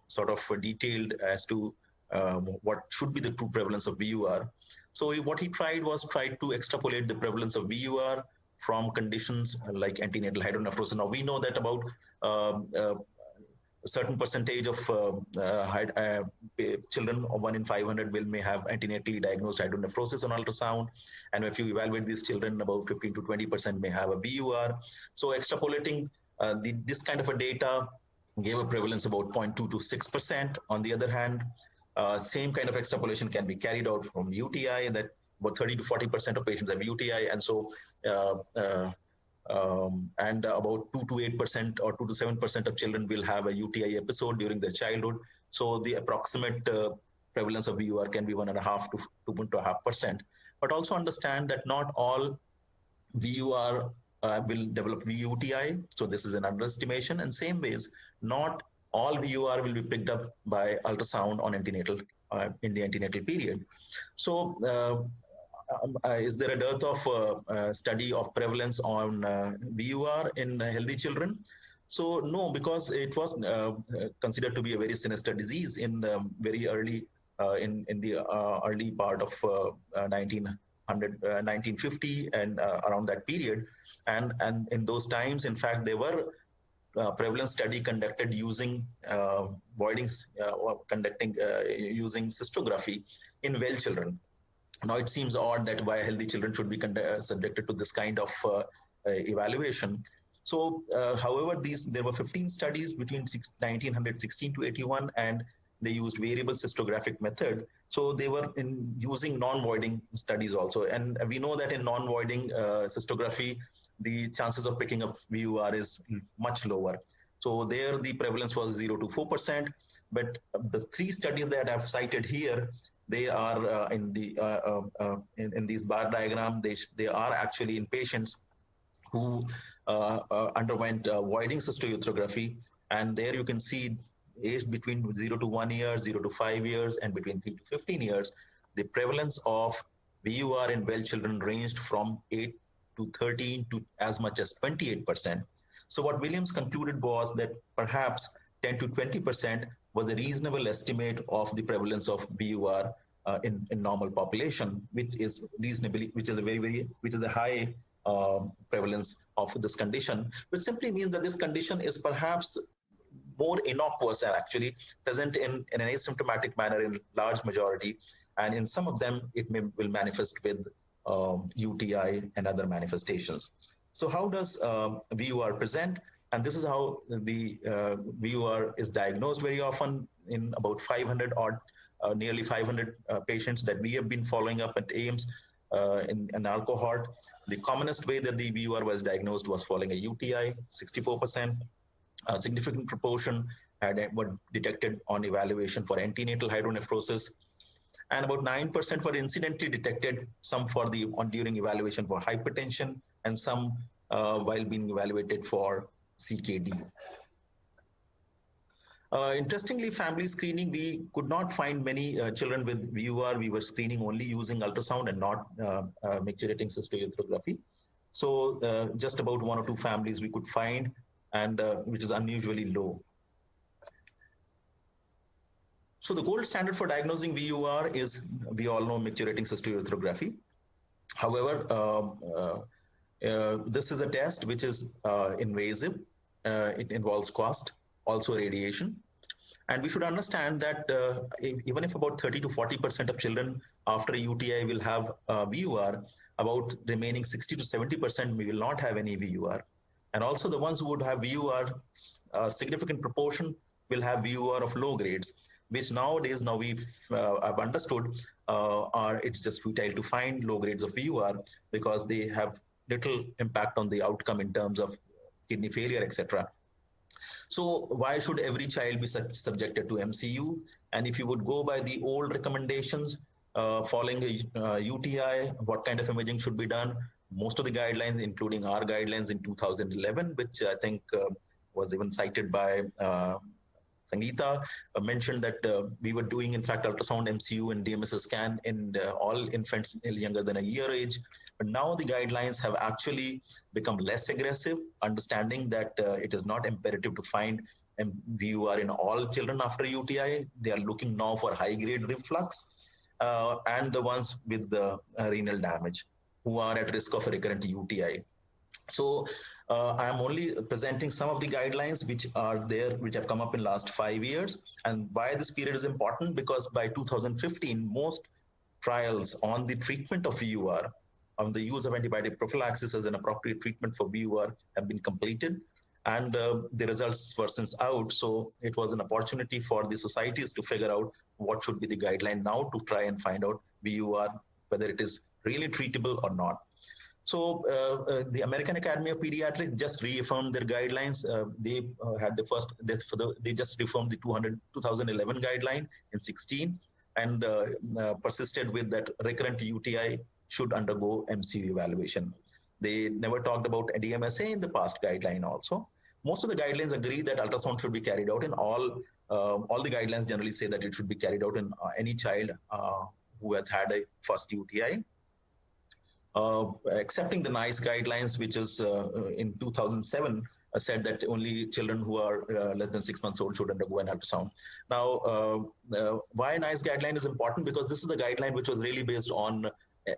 sort of detailed as to what should be the true prevalence of VUR. So what he tried to extrapolate the prevalence of VUR from conditions like antenatal hydronephrosis. Now we know that about a certain percentage of children, 1 in 500 may have antenatally diagnosed hydronephrosis on ultrasound. And if you evaluate these children, about 15 to 20% may have a VUR. So extrapolating this kind of a data gave a prevalence about 0.2 to 6%. On the other hand, same kind of extrapolation can be carried out from UTI, that about 30 to 40% of patients have UTI, and so and about 2 to 8% or 2 to 7% of children will have a UTI episode during their childhood. So the approximate prevalence of VUR can be 1.5 to 2.5%. But also understand that not all VUR will develop VUTI. So this is an underestimation. And same ways, not all VUR will be picked up by ultrasound on antenatal in the antenatal period. So is there a dearth of study of prevalence on VUR in healthy children? So no, because it was considered to be a very sinister disease in very early in the early part of 1950 and around that period, and in those times, in fact, there were prevalence study conducted using using cystography in well children. Now it seems odd that why healthy children should be subjected to this kind of evaluation. So, however, there were 15 studies between 1916 to 81, and they used variable cystographic method. So they were using non-voiding studies also. And we know that in non-voiding cystography, the chances of picking up VUR is much lower. So there the prevalence was 0 to 4%. But the 3 studies that I've cited here, they are in these bar diagram. They are actually in patients who underwent voiding cystourethropy, and there you can see age between 0 to 1 year, 0 to 5 years, and between 3 to 15 years. The prevalence of VUR in well children ranged from 8 to 13 to as much as 28%. So what Williams concluded was that perhaps 10 to 20% was a reasonable estimate of the prevalence of VUR in normal population, which is a high prevalence of this condition, which simply means that this condition is perhaps more innocuous and actually present in an asymptomatic manner in large majority, and in some of them it will manifest with UTI and other manifestations. So how does VUR present? And this is how the VUR is diagnosed very often in about 500 odd, nearly 500 patients that we have been following up at AIIMS in our cohort. The commonest way that the VUR was diagnosed was following a UTI, 64%. A significant proportion were detected on evaluation for antenatal hydronephrosis, and about 9% were incidentally detected, some during evaluation for hypertension, and some while being evaluated for CKD. Interestingly, family screening, we could not find many children with VUR. We were screening only using ultrasound and not micturating cystourethropy. So just about 1 or 2 families we could find, and which is unusually low. So the gold standard for diagnosing VUR is, we all know, micturating cystourethropy. However, this is a test which is invasive. It involves cost, also radiation. And we should understand that even if about 30 to 40% of children after a UTI will have VUR, about remaining 60 to 70% will not have any VUR. And also the ones who would have VUR, a significant proportion will have VUR of low grades, which nowadays, I've understood, it's just futile to find low grades of VUR because they have little impact on the outcome in terms of kidney failure, etc. So why should every child be subjected to MCU? And if you would go by the old recommendations following a UTI, what kind of imaging should be done? Most of the guidelines, including our guidelines in 2011, which I think was even cited by Sangeeta, mentioned that we were doing, in fact, ultrasound, MCU, and DMSS scan in all infants younger than a year age. But now the guidelines have actually become less aggressive, understanding that it is not imperative to find VUR in all children after UTI. They are looking now for high-grade reflux and the ones with the renal damage who are at risk of a recurrent UTI. So I am only presenting some of the guidelines which are there, which have come up in last 5 years. And why this period is important, because by 2015, most trials on the treatment of VUR, on the use of antibiotic prophylaxis as an appropriate treatment for VUR have been completed. And the results were since out. So it was an opportunity for the societies to figure out what should be the guideline now to try and find out VUR, whether it is really treatable or not. So the American Academy of Pediatrics just reaffirmed their guidelines. They had they just reformed the 2011 guideline in 16 and persisted with that recurrent UTI should undergo MCU evaluation. They never talked about DMSA in the past guideline also. Most of the guidelines agree that ultrasound should be carried out in all the guidelines generally say that it should be carried out in any child who has had a first UTI. Accepting the NICE guidelines, which is in 2007, said that only children who are less than 6 months old should undergo an ultrasound. Now, why NICE guideline is important? Because this is the guideline which was really based on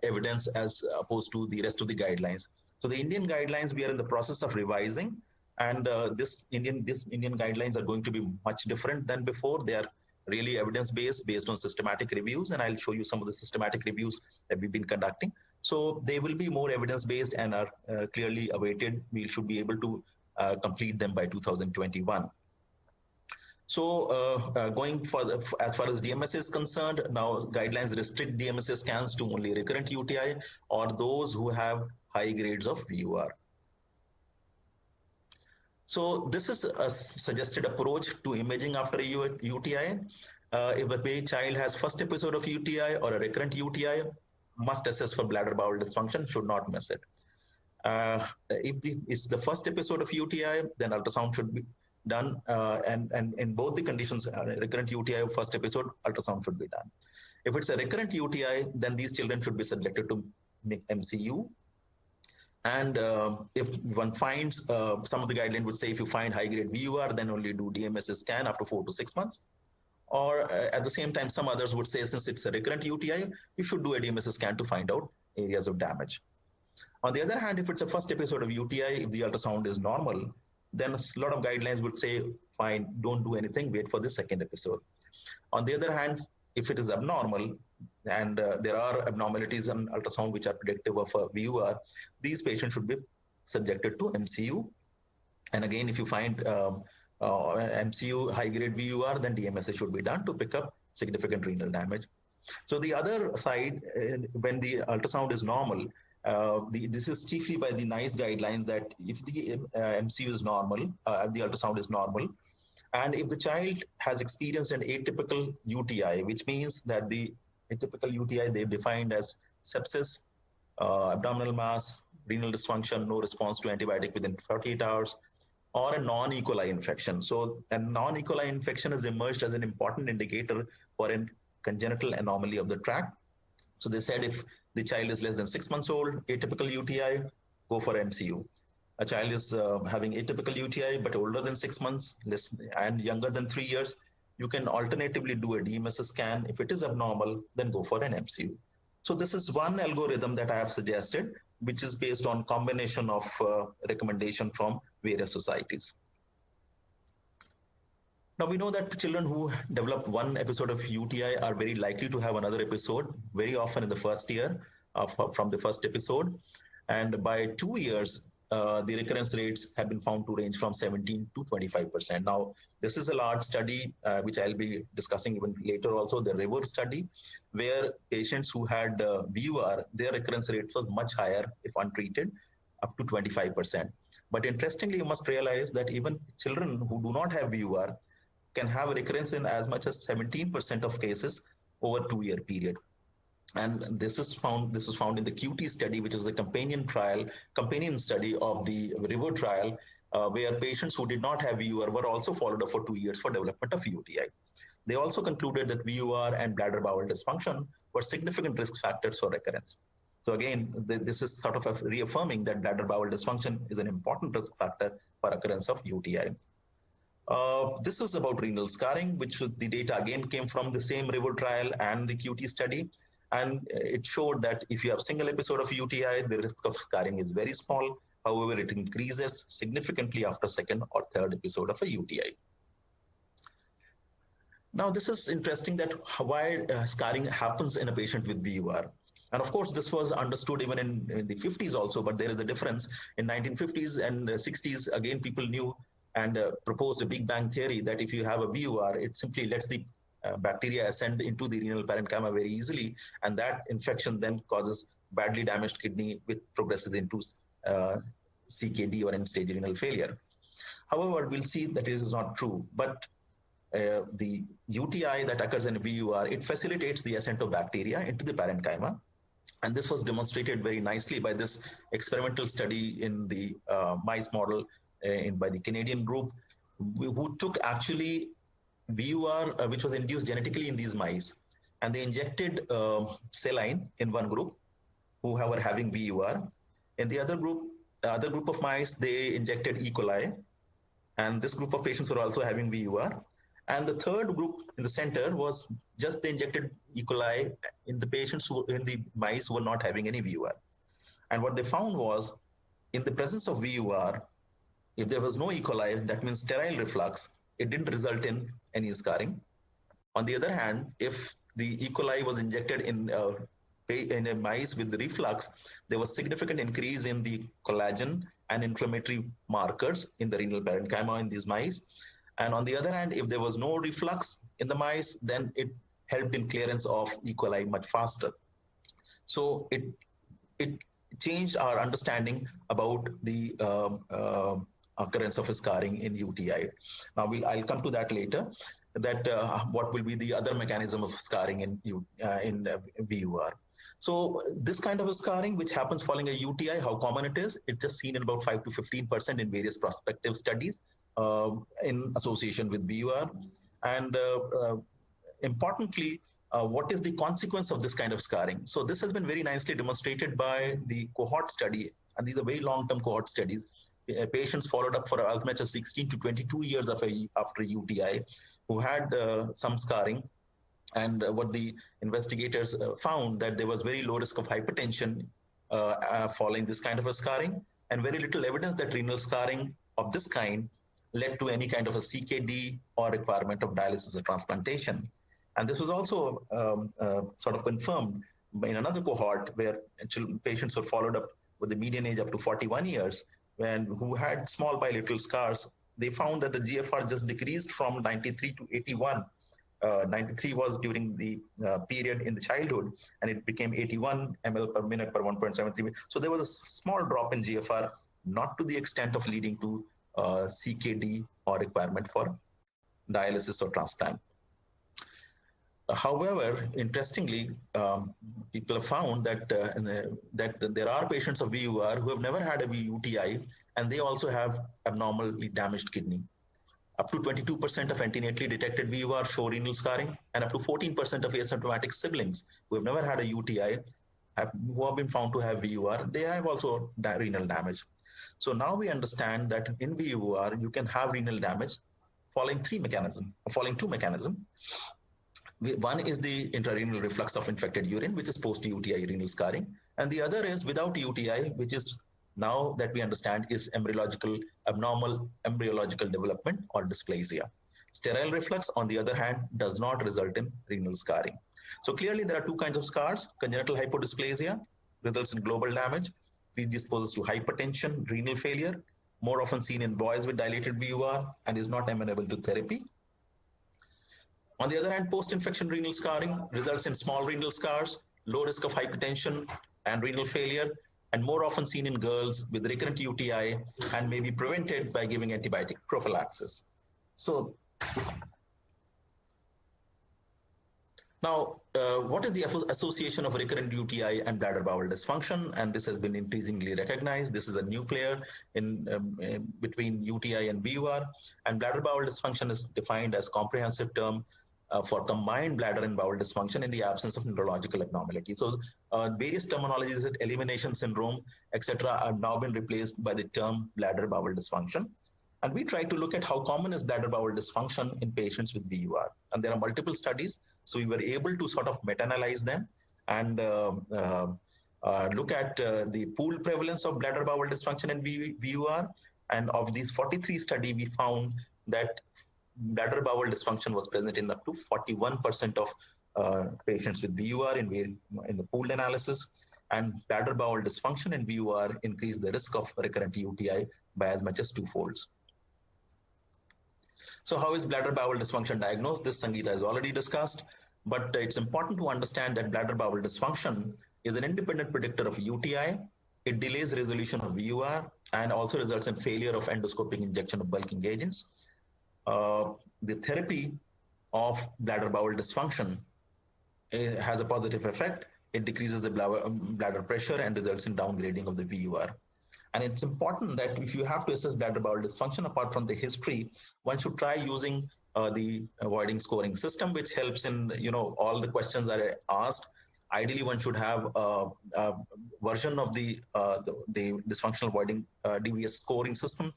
evidence as opposed to the rest of the guidelines. So the Indian guidelines, we are in the process of revising, And this Indian guidelines are going to be much different than before. They are really evidence-based, based on systematic reviews, and I'll show you some of the systematic reviews that we've been conducting. So they will be more evidence-based and are clearly awaited. We should be able to complete them by 2021. So going for as far as DMSA is concerned, now guidelines restrict DMSA scans to only recurrent UTI or those who have high grades of VUR. So this is a suggested approach to imaging after a UTI. If a child has first episode of UTI or a recurrent UTI, must assess for bladder bowel dysfunction, should not miss it. If it's the first episode of UTI, then ultrasound should be done. And in both the conditions, recurrent UTI first episode, ultrasound should be done. If it's a recurrent UTI, then these children should be subjected to MCU. And if one finds, some of the guidelines would say if you find high-grade VUR, then only do DMSA scan after 4 to 6 months. Or at the same time, some others would say since it's a recurrent UTI, you should do a DMSA scan to find out areas of damage. On the other hand, if it's a first episode of UTI, if the ultrasound is normal, then a lot of guidelines would say, fine, don't do anything, wait for the second episode. On the other hand, if it is abnormal, and there are abnormalities in ultrasound which are predictive of a VUR, these patients should be subjected to MCU. And again, if you find MCU high-grade VUR, then DMSA should be done to pick up significant renal damage. So the other side, when the ultrasound is normal, this is chiefly by the NICE guideline that if the MCU is normal, the ultrasound is normal, and if the child has experienced an atypical UTI, which means that the atypical UTI they defined as sepsis, abdominal mass, renal dysfunction, no response to antibiotic within 48 hours, or a non-E. coli infection. So a non-E. coli infection has emerged as an important indicator for a congenital anomaly of the tract. So they said if the child is less than 6 months old, atypical UTI, go for MCU. A child is having atypical UTI but older than 6 months and younger than 3 years, you can alternatively do a DMSA scan. If it is abnormal, then go for an MCU. So this is one algorithm that I have suggested, which is based on combination of recommendation from various societies. Now we know that children who develop one episode of UTI are very likely to have another episode very often in the first year from the first episode. And by 2 years, the recurrence rates have been found to range from 17 to 25%. Now, this is a large study, which I'll be discussing even later also, the RIVER study, where patients who had VUR, their recurrence rate was much higher if untreated, up to 25%. But interestingly, you must realize that even children who do not have VUR can have a recurrence in as much as 17% of cases over a 2-year period. And this was found in the QT study, which is a companion study of the RIVER trial, where patients who did not have VUR were also followed up for 2 years for development of UTI. They also concluded that VUR and bladder bowel dysfunction were significant risk factors for recurrence. So again, this is sort of reaffirming that bladder bowel dysfunction is an important risk factor for occurrence of UTI. This was about renal scarring, which the data again came from the same RIVER trial and the QT study. And it showed that if you have single episode of UTI, the risk of scarring is very small. However, it increases significantly after second or third episode of a UTI. Now, this is interesting that why scarring happens in a patient with VUR. And of course, this was understood even in the 50s also, but there is a difference. In 1950s and 60s, again, people knew and proposed a Big Bang theory that if you have a VUR, it simply lets the bacteria ascend into the renal parenchyma very easily, and that infection then causes badly damaged kidney, which progresses into CKD or end-stage renal failure. However, we'll see that it is not true, but the UTI that occurs in VUR, it facilitates the ascent of bacteria into the parenchyma, and this was demonstrated very nicely by this experimental study in the mice model by the Canadian group, who took actually VUR, which was induced genetically in these mice, and they injected saline in one group who were having VUR. In the other group of mice, they injected E. coli, and this group of patients were also having VUR. And the third group in the center was just they injected E. coli in the patients in the mice who were not having any VUR. And what they found was, in the presence of VUR, If there was no E. coli, that means sterile reflux, it didn't result in any scarring. On the other hand, if the E. coli was injected in a mice with the reflux, there was significant increase in the collagen and inflammatory markers in the renal parenchyma in these mice. And on the other hand, if there was no reflux in the mice, then it helped in clearance of E. coli much faster. So it changed our understanding about the occurrence of scarring in UTI. Now I'll come to that later. That what will be the other mechanism of scarring in VUR. So this kind of scarring, which happens following a UTI, how common it is? It's just seen in about 5 to 15% in various prospective studies in association with VUR. And importantly, what is the consequence of this kind of scarring? So this has been very nicely demonstrated by the cohort study, and these are very long-term cohort studies. Patients followed up for as much as 16 to 22 years after UTI who had some scarring. And what the investigators found that there was very low risk of hypertension following this kind of a scarring, and very little evidence that renal scarring of this kind led to any kind of a CKD or requirement of dialysis or transplantation. And this was also sort of confirmed in another cohort where patients were followed up with a median age up to 41 years, and who had small bilateral scars. They found that the GFR just decreased from 93 to 81. 93 was during the period in the childhood, and it became 81 ml per minute per 1.73. So there was a small drop in GFR, not to the extent of leading to CKD or requirement for dialysis or transplant. However, interestingly, people have found that that there are patients of VUR who have never had a UTI, and they also have abnormally damaged kidney. Up to 22% of antenatally detected VUR show renal scarring, and up to 14% of asymptomatic siblings who have never had a UTI, who have been found to have VUR, they have also renal damage. So now we understand that in VUR, you can have renal damage following two mechanisms. One is the intrarenal reflux of infected urine, which is post-UTI renal scarring. And the other is without UTI, which is now that we understand is abnormal embryological development or dysplasia. Sterile reflux, on the other hand, does not result in renal scarring. So clearly there are two kinds of scars. Congenital hypodysplasia results in global damage, predisposes to hypertension, renal failure, more often seen in boys with dilated VUR, and is not amenable to therapy. On the other hand, post-infection renal scarring results in small renal scars, low risk of hypertension and renal failure, and more often seen in girls with recurrent UTI, and may be prevented by giving antibiotic prophylaxis. So now, what is the association of recurrent UTI and bladder bowel dysfunction? And this has been increasingly recognized. This is a new player in between UTI and VUR, and bladder bowel dysfunction is defined as comprehensive term for combined bladder and bowel dysfunction in the absence of neurological abnormality. So various terminologies, elimination syndrome, etc., have now been replaced by the term bladder bowel dysfunction. And we try to look at how common is bladder bowel dysfunction in patients with VUR. And there are multiple studies, so we were able to sort of meta-analyze them and look at the pool prevalence of bladder bowel dysfunction in VUR. And of these 43 studies, we found that bladder bowel dysfunction was present in up to 41% of patients with VUR in the pooled analysis. And bladder bowel dysfunction in VUR increased the risk of recurrent UTI by as much as 2-folds. So how is bladder bowel dysfunction diagnosed? This Sangeeta has already discussed, but it's important to understand that bladder bowel dysfunction is an independent predictor of UTI. It delays resolution of VUR and also results in failure of endoscopic injection of bulking agents. The therapy of bladder bowel dysfunction has a positive effect. It decreases the bladder pressure and results in downgrading of the VUR. And it's important that if you have to assess bladder bowel dysfunction, apart from the history, one should try using the avoiding scoring system, which helps in all the questions that are asked. Ideally, one should have a version of the dysfunctional avoiding DBS scoring system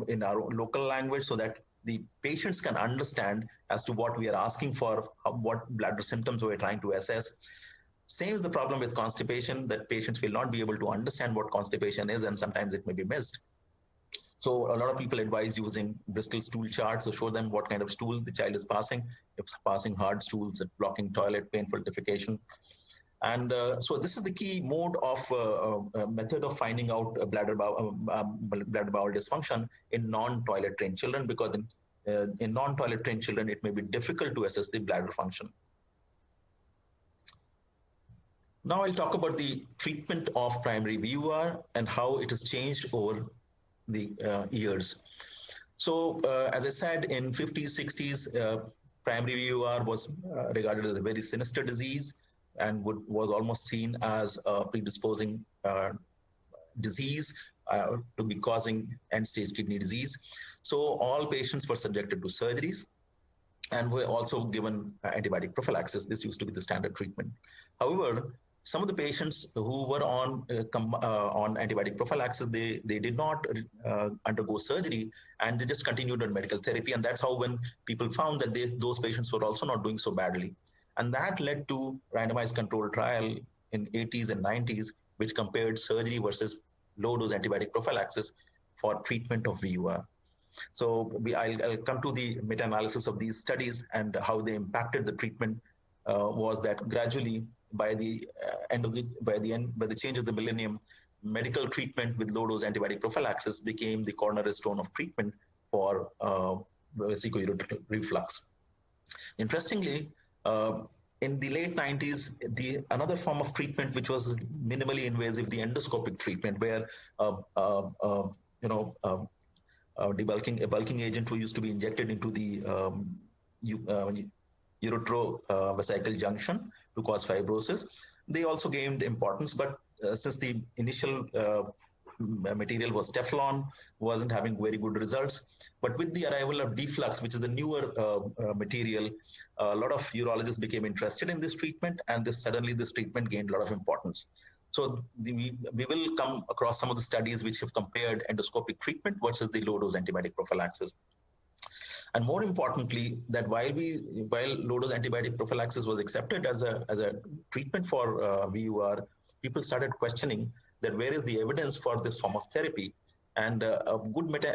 in our local language, so that the patients can understand as to what we are asking for, what bladder symptoms we're trying to assess. Same is the problem with constipation, that patients will not be able to understand what constipation is, and sometimes it may be missed. So a lot of people advise using Bristol stool charts to show them what kind of stool the child is passing. If passing hard stools, blocking toilet, painful defecation. And so this is the key mode of method of finding out bladder bowel dysfunction in non-toilet trained children, because in non-toilet trained children, it may be difficult to assess the bladder function. Now I'll talk about the treatment of primary VUR and how it has changed over the years. So as I said, in 50s, 60s, primary VUR was regarded as a very sinister disease and was almost seen as a predisposing disease to be causing end-stage kidney disease. So all patients were subjected to surgeries and were also given antibiotic prophylaxis. This used to be the standard treatment. However, some of the patients who were on antibiotic prophylaxis, they did not undergo surgery, and they just continued on medical therapy. And that's how when people found that those patients were also not doing so badly. And that led to randomized controlled trial in 80s and 90s, which compared surgery versus low-dose antibiotic prophylaxis for treatment of VUR. So I'll come to the meta-analysis of these studies, and how they impacted the treatment was that gradually, by the change of the millennium, medical treatment with low-dose antibiotic prophylaxis became the cornerstone of treatment for vesicoureteral reflux. Interestingly, in the late 90s, another form of treatment which was minimally invasive, the endoscopic treatment, where a bulking agent who used to be injected into the uretrovesical junction to cause fibrosis, they also gained importance. But since the initial material was Teflon, wasn't having very good results. But with the arrival of Deflux, which is the newer material, a lot of urologists became interested in this treatment, and suddenly this treatment gained a lot of importance. So we will come across some of the studies which have compared endoscopic treatment versus the low-dose antibiotic prophylaxis. And more importantly, that while low-dose antibiotic prophylaxis was accepted as a treatment for VUR, people started questioning that where is the evidence for this form of therapy. And a good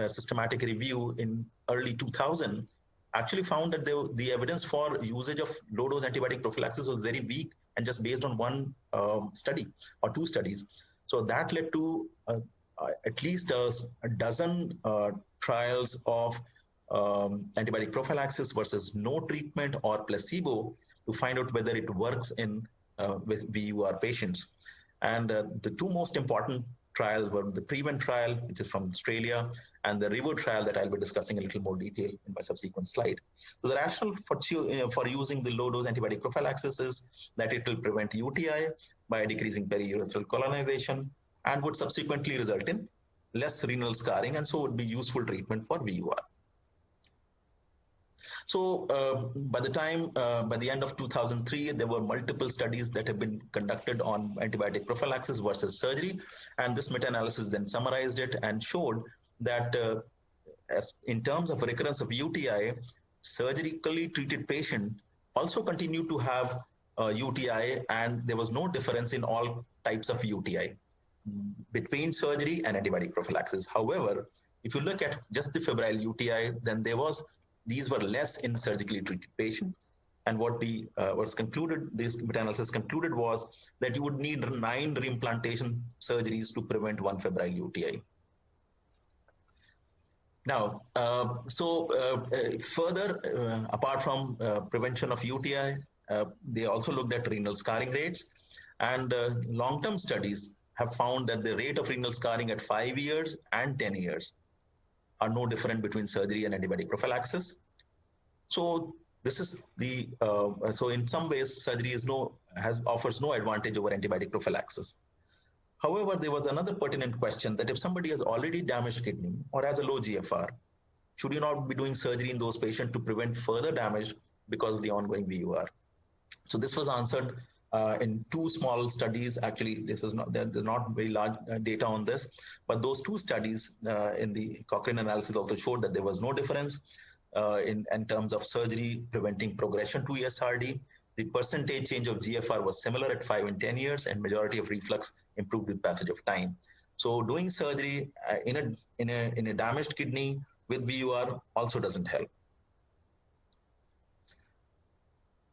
systematic review in early 2000 actually found that the evidence for usage of low-dose antibiotic prophylaxis was very weak, and just based on one study or two studies. So that led to at least a dozen trials of antibiotic prophylaxis versus no treatment or placebo to find out whether it works in VUR patients. And the two most important trials were the PREVENT trial, which is from Australia, and the RIVER trial that I'll be discussing in a little more detail in my subsequent slide. So the rationale for using the low-dose antibiotic prophylaxis is that it will prevent UTI by decreasing periurethral colonization, and would subsequently result in less renal scarring, and so would be useful treatment for VUR. So by the end of 2003, there were multiple studies that have been conducted on antibiotic prophylaxis versus surgery. And this meta-analysis then summarized it and showed that in terms of recurrence of UTI, surgically treated patients also continued to have UTI, and there was no difference in all types of UTI between surgery and antibiotic prophylaxis. However, if you look at just the febrile UTI, then these were less in surgically treated patients. And what this meta-analysis concluded was that you would need 9 reimplantation surgeries to prevent one febrile UTI. Now, further, apart from prevention of UTI, they also looked at renal scarring rates, and long-term studies have found that the rate of renal scarring at 5 years and 10 years are no different between surgery and antibiotic prophylaxis. So this is so in some ways, surgery offers no advantage over antibiotic prophylaxis. However, there was another pertinent question that if somebody has already damaged kidney or has a low GFR, should you not be doing surgery in those patients to prevent further damage because of the ongoing VUR? So this was answered in 2 small studies. Actually, there's not very large data on this, but those 2 studies in the Cochrane analysis also showed that there was no difference in terms of surgery preventing progression to ESRD. The percentage change of GFR was similar at 5 and 10 years, and majority of reflux improved with passage of time. So doing surgery in a damaged kidney with VUR also doesn't help.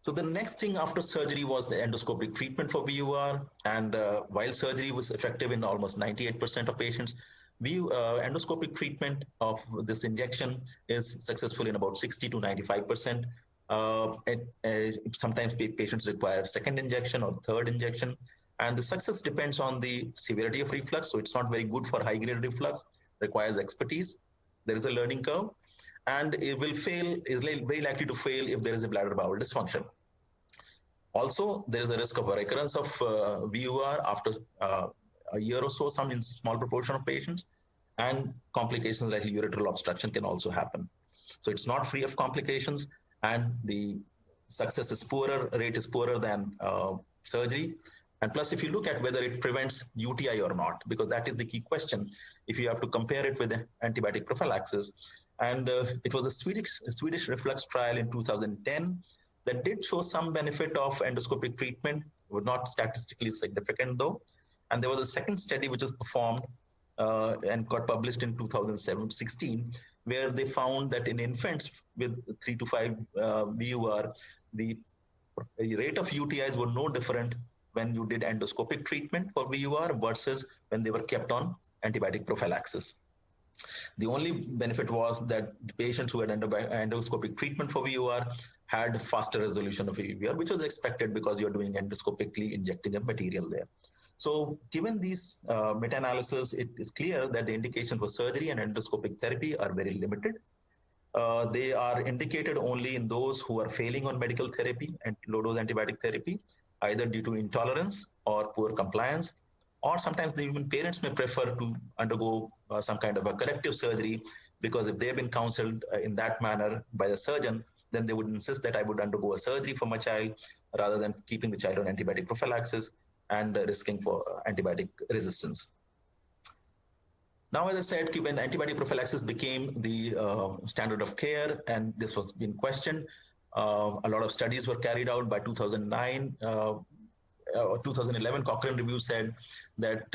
So the next thing after surgery was the endoscopic treatment for VUR, and while surgery was effective in almost 98% of patients, endoscopic treatment of this injection is successful in about 60 to 95%. Sometimes patients require second injection or third injection, and the success depends on the severity of reflux. So it's not very good for high-grade reflux, requires expertise. There is a learning curve, and it will fail, is very likely to fail if there is a bladder bowel dysfunction. Also, there is a risk of a recurrence of VUR after a year or so, some in small proportion of patients, and complications like ureteral obstruction can also happen. So it's not free of complications, and the success is poorer, rate is poorer than surgery. And plus, if you look at whether it prevents UTI or not, because that is the key question, if you have to compare it with antibiotic prophylaxis. And it was a Swedish reflux trial in 2010 that did show some benefit of endoscopic treatment, were not statistically significant though. And there was a second study which was performed and got published in 2016, where they found that in infants with 3 to 5 VUR, the rate of UTIs were no different when you did endoscopic treatment for VUR versus when they were kept on antibiotic prophylaxis. The only benefit was that the patients who had endoscopic treatment for VUR had faster resolution of VUR, which was expected because you're doing endoscopically injecting a material there. So given these meta-analysis, it is clear that the indication for surgery and endoscopic therapy are very limited. They are indicated only in those who are failing on medical therapy and low-dose antibiotic therapy, either due to intolerance or poor compliance, or sometimes even parents may prefer to undergo some kind of a corrective surgery, because if they've been counseled in that manner by the surgeon, then they would insist that I would undergo a surgery for my child rather than keeping the child on antibiotic prophylaxis and risking for antibiotic resistance. Now, as I said, when antibiotic prophylaxis became the standard of care, and this was being questioned, a lot of studies were carried out. By 2009, 2011 Cochrane review said that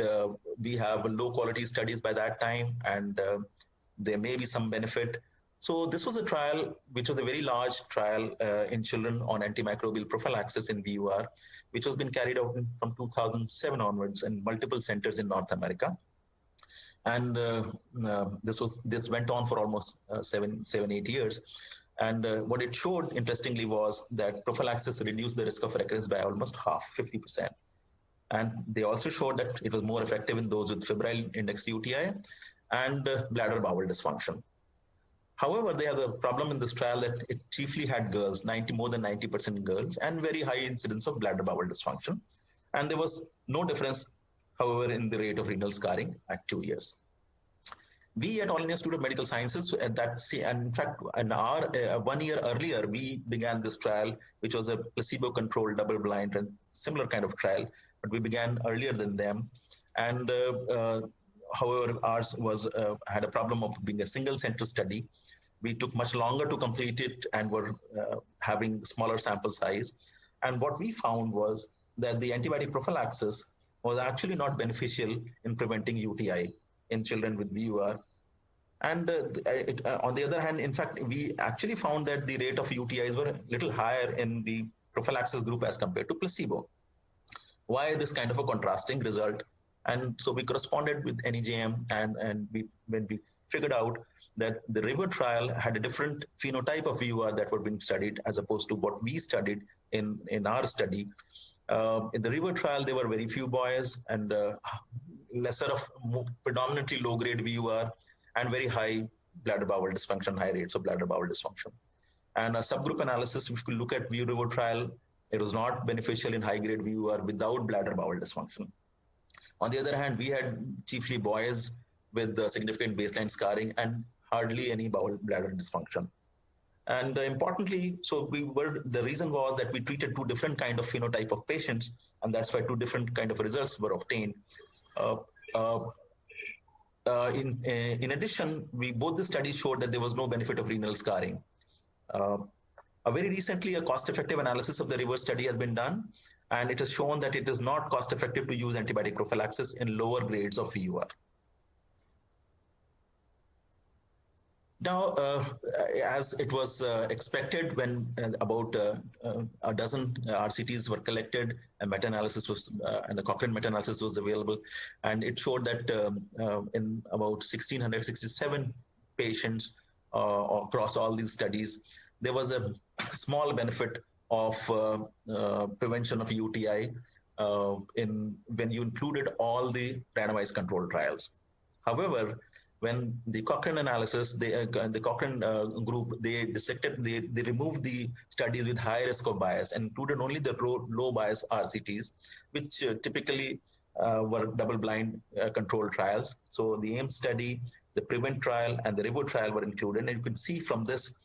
we have low quality studies by that time, and there may be some benefit. So this was a trial, which was a very large trial in children on antimicrobial prophylaxis in VUR, which was been carried out from 2007 onwards in multiple centers in North America. And this went on for almost 7-8 years. And what it showed, interestingly, was that prophylaxis reduced the risk of recurrence by almost half, 50%. And they also showed that it was more effective in those with febrile index UTI and bladder bowel dysfunction. However, they had a problem in this trial that it chiefly had girls, more than 90% girls, and very high incidence of bladder bowel dysfunction. And there was no difference, however, in the rate of renal scarring at 2 years. We at All India Institute of Medical Sciences, and in fact, in our 1 year earlier, we began this trial, which was a placebo-controlled, double-blind, and similar kind of trial, but we began earlier than them. And however, ours was had a problem of being a single-center study. We took much longer to complete it and were having smaller sample size. And what we found was that the antibiotic prophylaxis was actually not beneficial in preventing UTI in children with VUR. And on the other hand, in fact, we actually found that the rate of UTIs were a little higher in the prophylaxis group as compared to placebo. Why this kind of a contrasting result? And so we corresponded with NEJM, and when we figured out that the RIVER trial had a different phenotype of VUR that were being studied as opposed to what we studied in our study. In the RIVER trial, there were very few boys and lesser of predominantly low-grade VUR and very high bladder bowel dysfunction, high rates of bladder bowel dysfunction. And a subgroup analysis, if you look at VRIVER trial, it was not beneficial in high-grade VUR without bladder bowel dysfunction. On the other hand, we had chiefly boys with significant baseline scarring and hardly any bladder dysfunction. And importantly, the reason was that we treated two different kind of phenotype of patients, and that's why two different kind of results were obtained. In addition, both the studies showed that there was no benefit of renal scarring. Very recently, a cost-effective analysis of the RIVER study has been done, and it has shown that it is not cost-effective to use antibiotic prophylaxis in lower grades of VUR. Now, as it was expected when about a dozen RCTs were collected, a meta-analysis was, and the Cochrane meta-analysis was available, and it showed that in about 1,667 patients across all these studies, there was a small benefit of prevention of UTI in when you included all the randomized controlled trials. However, when the Cochrane analysis, the Cochrane group, they dissected, they removed the studies with high risk of bias and included only the low bias RCTs, which typically were double-blind controlled trials. So the AIM study, the PREVENT trial, and the REVO trial were included. And you can see from this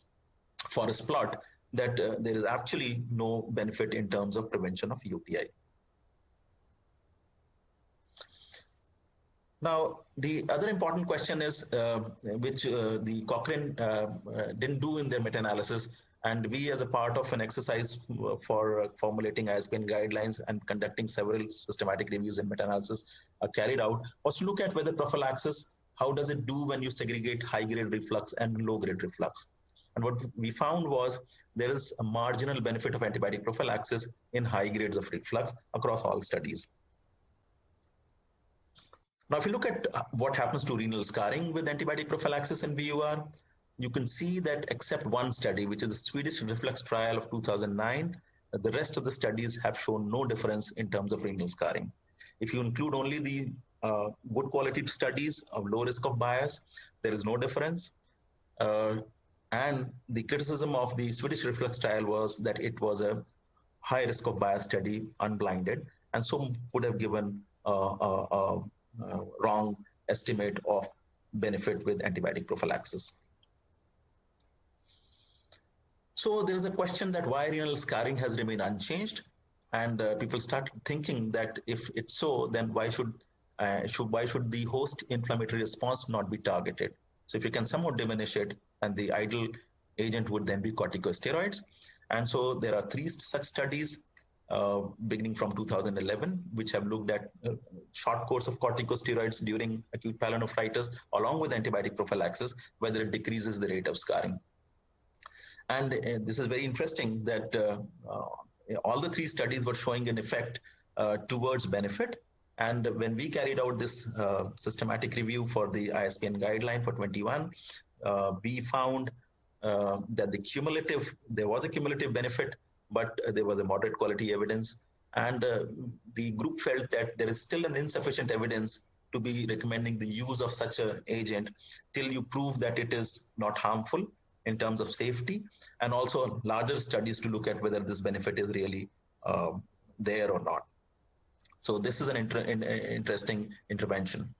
forest plot that there is actually no benefit in terms of prevention of UTI. Now, the other important question is, which the Cochrane didn't do in their meta-analysis, and we as a part of an exercise for formulating ISBN guidelines and conducting several systematic reviews and meta-analysis carried out, was to look at whether prophylaxis, how does it do when you segregate high-grade reflux and low-grade reflux. And what we found was there is a marginal benefit of antibiotic prophylaxis in high grades of reflux across all studies. Now, if you look at what happens to renal scarring with antibiotic prophylaxis in VUR, you can see that except one study, which is the Swedish reflux trial of 2009, the rest of the studies have shown no difference in terms of renal scarring. If you include only the good quality studies of low risk of bias, there is no difference. And the criticism of the Swedish reflux trial was that it was a high risk of bias study, unblinded, and so would have given wrong estimate of benefit with antibiotic prophylaxis. So there is a question that why renal scarring has remained unchanged, and people start thinking that if it's so, then why should the host inflammatory response not be targeted? So if you can somehow diminish it, and the ideal agent would then be corticosteroids. And so there are 3 such studies beginning from 2011, which have looked at short course of corticosteroids during acute pyelonephritis, along with antibiotic prophylaxis, whether it decreases the rate of scarring. And this is very interesting that all the 3 studies were showing an effect towards benefit. And when we carried out this systematic review for the ISBN guideline for 21, we found that there was a cumulative benefit, but there was a moderate quality evidence. And the group felt that there is still an insufficient evidence to be recommending the use of such an agent till you prove that it is not harmful in terms of safety, and also larger studies to look at whether this benefit is really there or not. So this is an interesting intervention.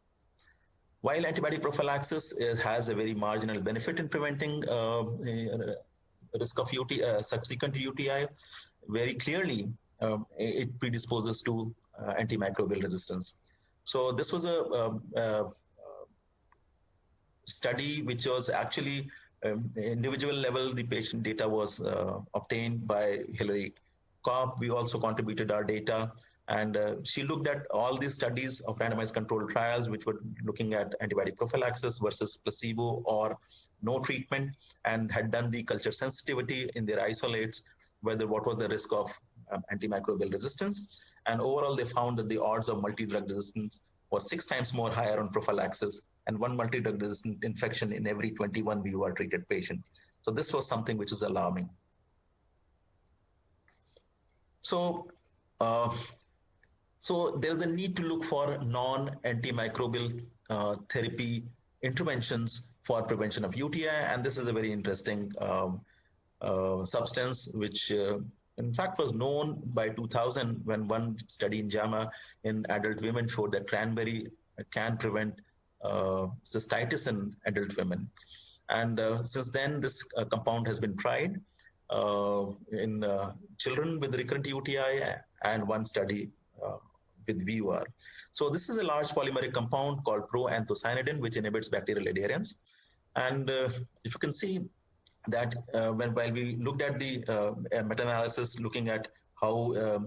While antibiotic prophylaxis has a very marginal benefit in preventing risk of subsequent UTI, very clearly it predisposes to antimicrobial resistance. So this was a study which was actually individual level. The patient data was obtained by Hilary Kopp. We also contributed our data. And she looked at all these studies of randomized controlled trials, which were looking at antibiotic prophylaxis versus placebo or no treatment, and had done the culture sensitivity in their isolates, what was the risk of antimicrobial resistance. And overall, they found that the odds of multi-drug resistance was 6 times more higher on prophylaxis, and 1 multi-drug resistant infection in every 21 VUR treated patient. So this was something which is alarming. So there's a need to look for non-antimicrobial therapy interventions for prevention of UTI. And this is a very interesting substance, which in fact was known by 2000 when one study in JAMA in adult women showed that cranberry can prevent cystitis in adult women. And since then, this compound has been tried in children with recurrent UTI and one study with VUR. So this is a large polymeric compound called proanthocyanidin, which inhibits bacterial adherence. And if you can see that while we looked at the meta-analysis looking at how,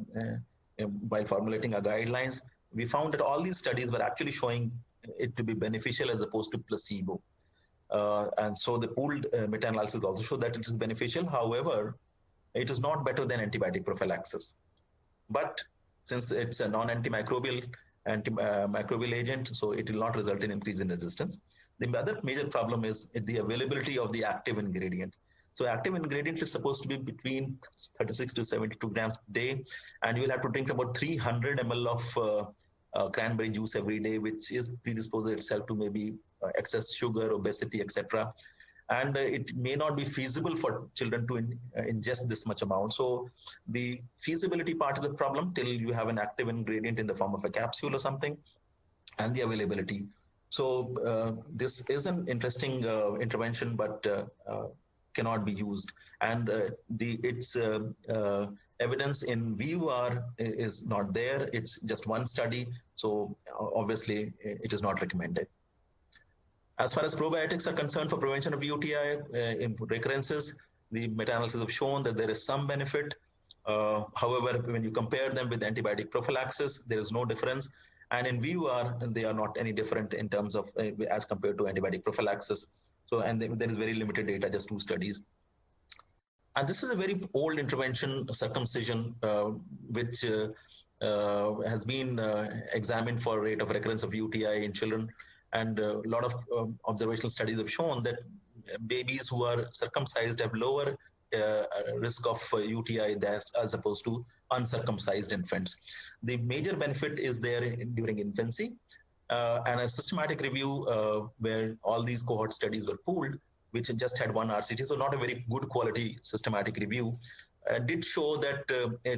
while formulating our guidelines, we found that all these studies were actually showing it to be beneficial as opposed to placebo. And so the pooled meta-analysis also showed that it is beneficial. However, it is not better than antibiotic prophylaxis. But since it's a non-antimicrobial microbial agent, so it will not result in increase in resistance. The other major problem is the availability of the active ingredient. So active ingredient is supposed to be between 36 to 72 grams per day, and you will have to drink about 300 ml of cranberry juice every day, which is predisposed itself to maybe excess sugar, obesity, etc. And it may not be feasible for children to ingest this much amount. So the feasibility part is a problem till you have an active ingredient in the form of a capsule or something, and the availability. So this is an interesting intervention, but cannot be used. And its evidence in VUR is not there. It's just one study. So obviously it is not recommended. As far as probiotics are concerned for prevention of UTI in recurrences, the meta-analysis have shown that there is some benefit. However, when you compare them with antibiotic prophylaxis, there is no difference. And in VUR, they are not any different in terms of as compared to antibiotic prophylaxis. So, and there is very limited data, just 2 studies. And this is a very old intervention, circumcision, which has been examined for rate of recurrence of UTI in children. And a lot of observational studies have shown that babies who are circumcised have lower risk of UTI as opposed to uncircumcised infants. The major benefit is there during infancy. And a systematic review where all these cohort studies were pooled, which just had 1 RCT, so not a very good quality systematic review, did show that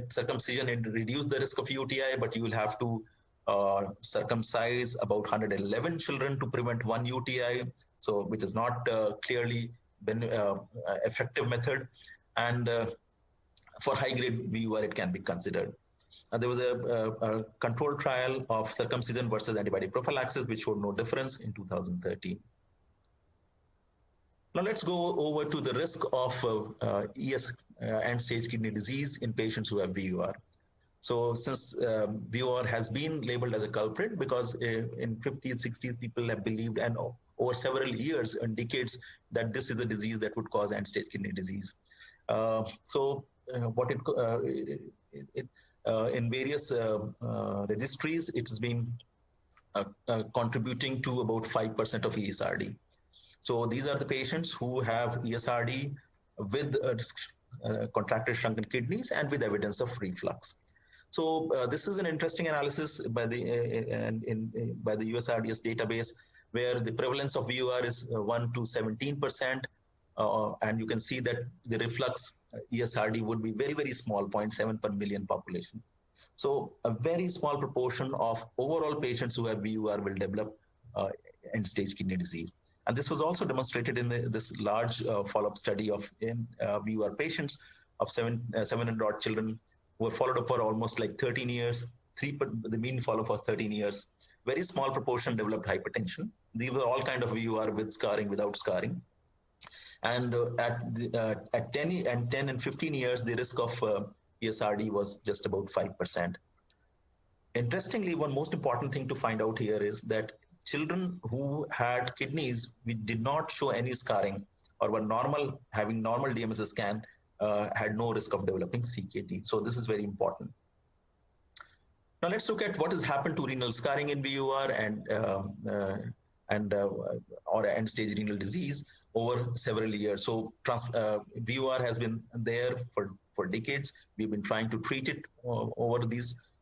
circumcision reduced the risk of UTI, but you will have to circumcise about 111 children to prevent 1 UTI, so which is not clearly effective method. And for high-grade VUR, it can be considered. There was a controlled trial of circumcision versus antibiotic prophylaxis, which showed no difference in 2013. Now let's go over to the risk of end-stage kidney disease in patients who have VUR. So since VUR has been labeled as a culprit because in 50s, 60s, people have believed and over several years and decades that this is a disease that would cause end-stage kidney disease. In various registries, it has been contributing to about 5% of ESRD. So these are the patients who have ESRD with contracted shrunken kidneys and with evidence of reflux. So this is an interesting analysis by the USRDS database, where the prevalence of VUR is 1 to 17%, and you can see that the reflux ESRD would be very, very small, 0.7 per million population. So a very small proportion of overall patients who have VUR will develop end-stage kidney disease. And this was also demonstrated in this large follow-up study of VUR patients of 700 children who were followed up for almost like 13 years, the mean follow-up for 13 years. Very small proportion developed hypertension. These were all kind of VUR with scarring, without scarring. And at 10 and 15 years, the risk of ESRD was just about 5%. Interestingly, one most important thing to find out here is that children who had kidneys, we did not show any scarring or were normal, having normal DMSA scan, had no risk of developing CKD. So this is very important. Now let's look at what has happened to renal scarring in VUR or end-stage renal disease over several years. So VUR has been there for decades. We've been trying to treat it over these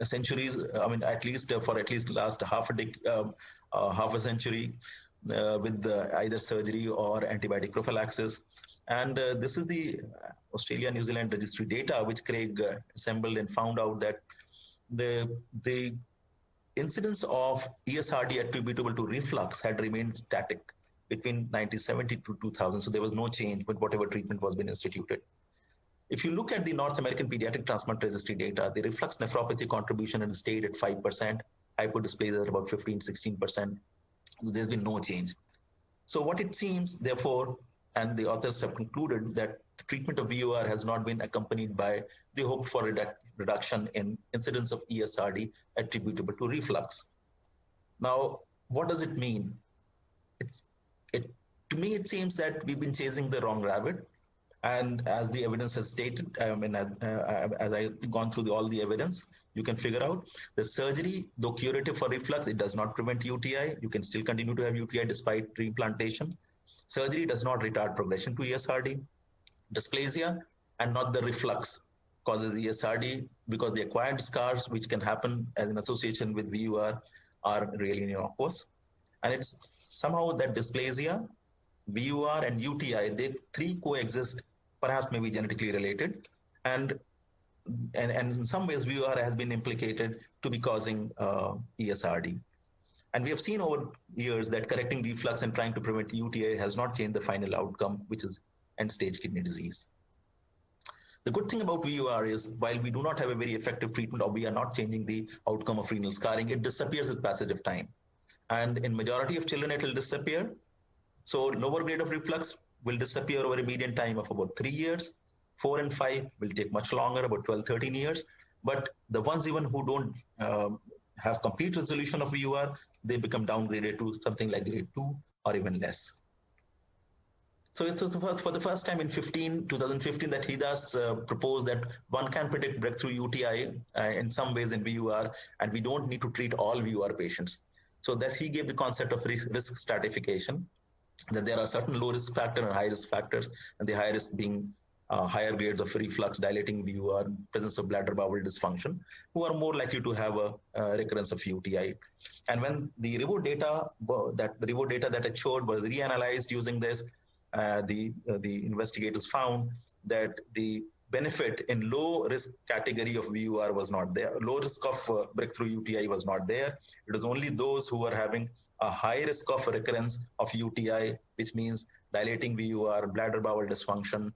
centuries. I mean, at least for last half a century with either surgery or antibiotic prophylaxis. And this is the Australia-New Zealand registry data, which Craig assembled and found out that the incidence of ESRD attributable to reflux had remained static between 1970 to 2000. So there was no change with whatever treatment was being instituted. If you look at the North American Pediatric Transplant Registry data, the reflux nephropathy contribution had stayed at 5%, hypodysplasia at about 15-16%. There's been no change. So what it seems, therefore, and the authors have concluded that the treatment of VUR has not been accompanied by the hope for reduction in incidence of ESRD attributable to reflux. Now, what does it mean? to me, it seems that we've been chasing the wrong rabbit. And as the evidence has stated, I mean, as I've gone through all the evidence, you can figure out the surgery, though curative for reflux, it does not prevent UTI. You can still continue to have UTI despite reimplantation. Surgery does not retard progression to ESRD. Dysplasia and not the reflux causes ESRD, because the acquired scars, which can happen as an association with VUR, are really innocuous. And it's somehow that dysplasia, VUR, and UTI, they three coexist, perhaps maybe genetically related. And in some ways, VUR has been implicated to be causing ESRD. And we have seen over years that correcting reflux and trying to prevent UTI has not changed the final outcome, which is end-stage kidney disease. The good thing about VUR is, while we do not have a very effective treatment, or we are not changing the outcome of renal scarring, it disappears with passage of time. And in majority of children, it will disappear. So lower grade of reflux will disappear over a median time of about 3 years. 4 and 5 will take much longer, about 12, 13 years. But the ones even who don't have complete resolution of VUR, they become downgraded to something like grade 2 or even less. So it's for the first time in 2015 that HIDAS proposed that one can predict breakthrough UTI in some ways in VUR, and we don't need to treat all VUR patients. So thus he gave the concept of risk stratification, that there are certain low risk factors and high risk factors, and the high risk being higher grades of reflux, dilating VUR, presence of bladder bowel dysfunction, who are more likely to have a recurrence of UTI. And when the RIVO data that it showed was reanalyzed using this, the investigators found that the benefit in low risk category of VUR was not there. Low risk of breakthrough UTI was not there. It was only those who were having a high risk of recurrence of UTI, which means dilating VUR, bladder bowel dysfunction.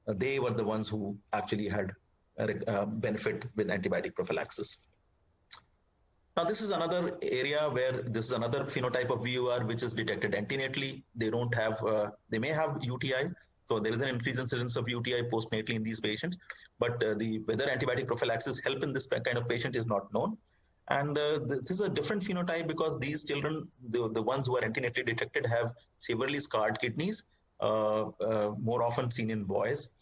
They were the ones who actually had a benefit with antibiotic prophylaxis. Now, this is another area where this is another phenotype of VUR which is detected antenatally. They don't have, they may have UTI. So there is an increased incidence of UTI postnatally in these patients, but whether antibiotic prophylaxis help in this kind of patient is not known. And this is a different phenotype because these children, the ones who are antenatally detected, have severely scarred kidneys, more often seen in boys.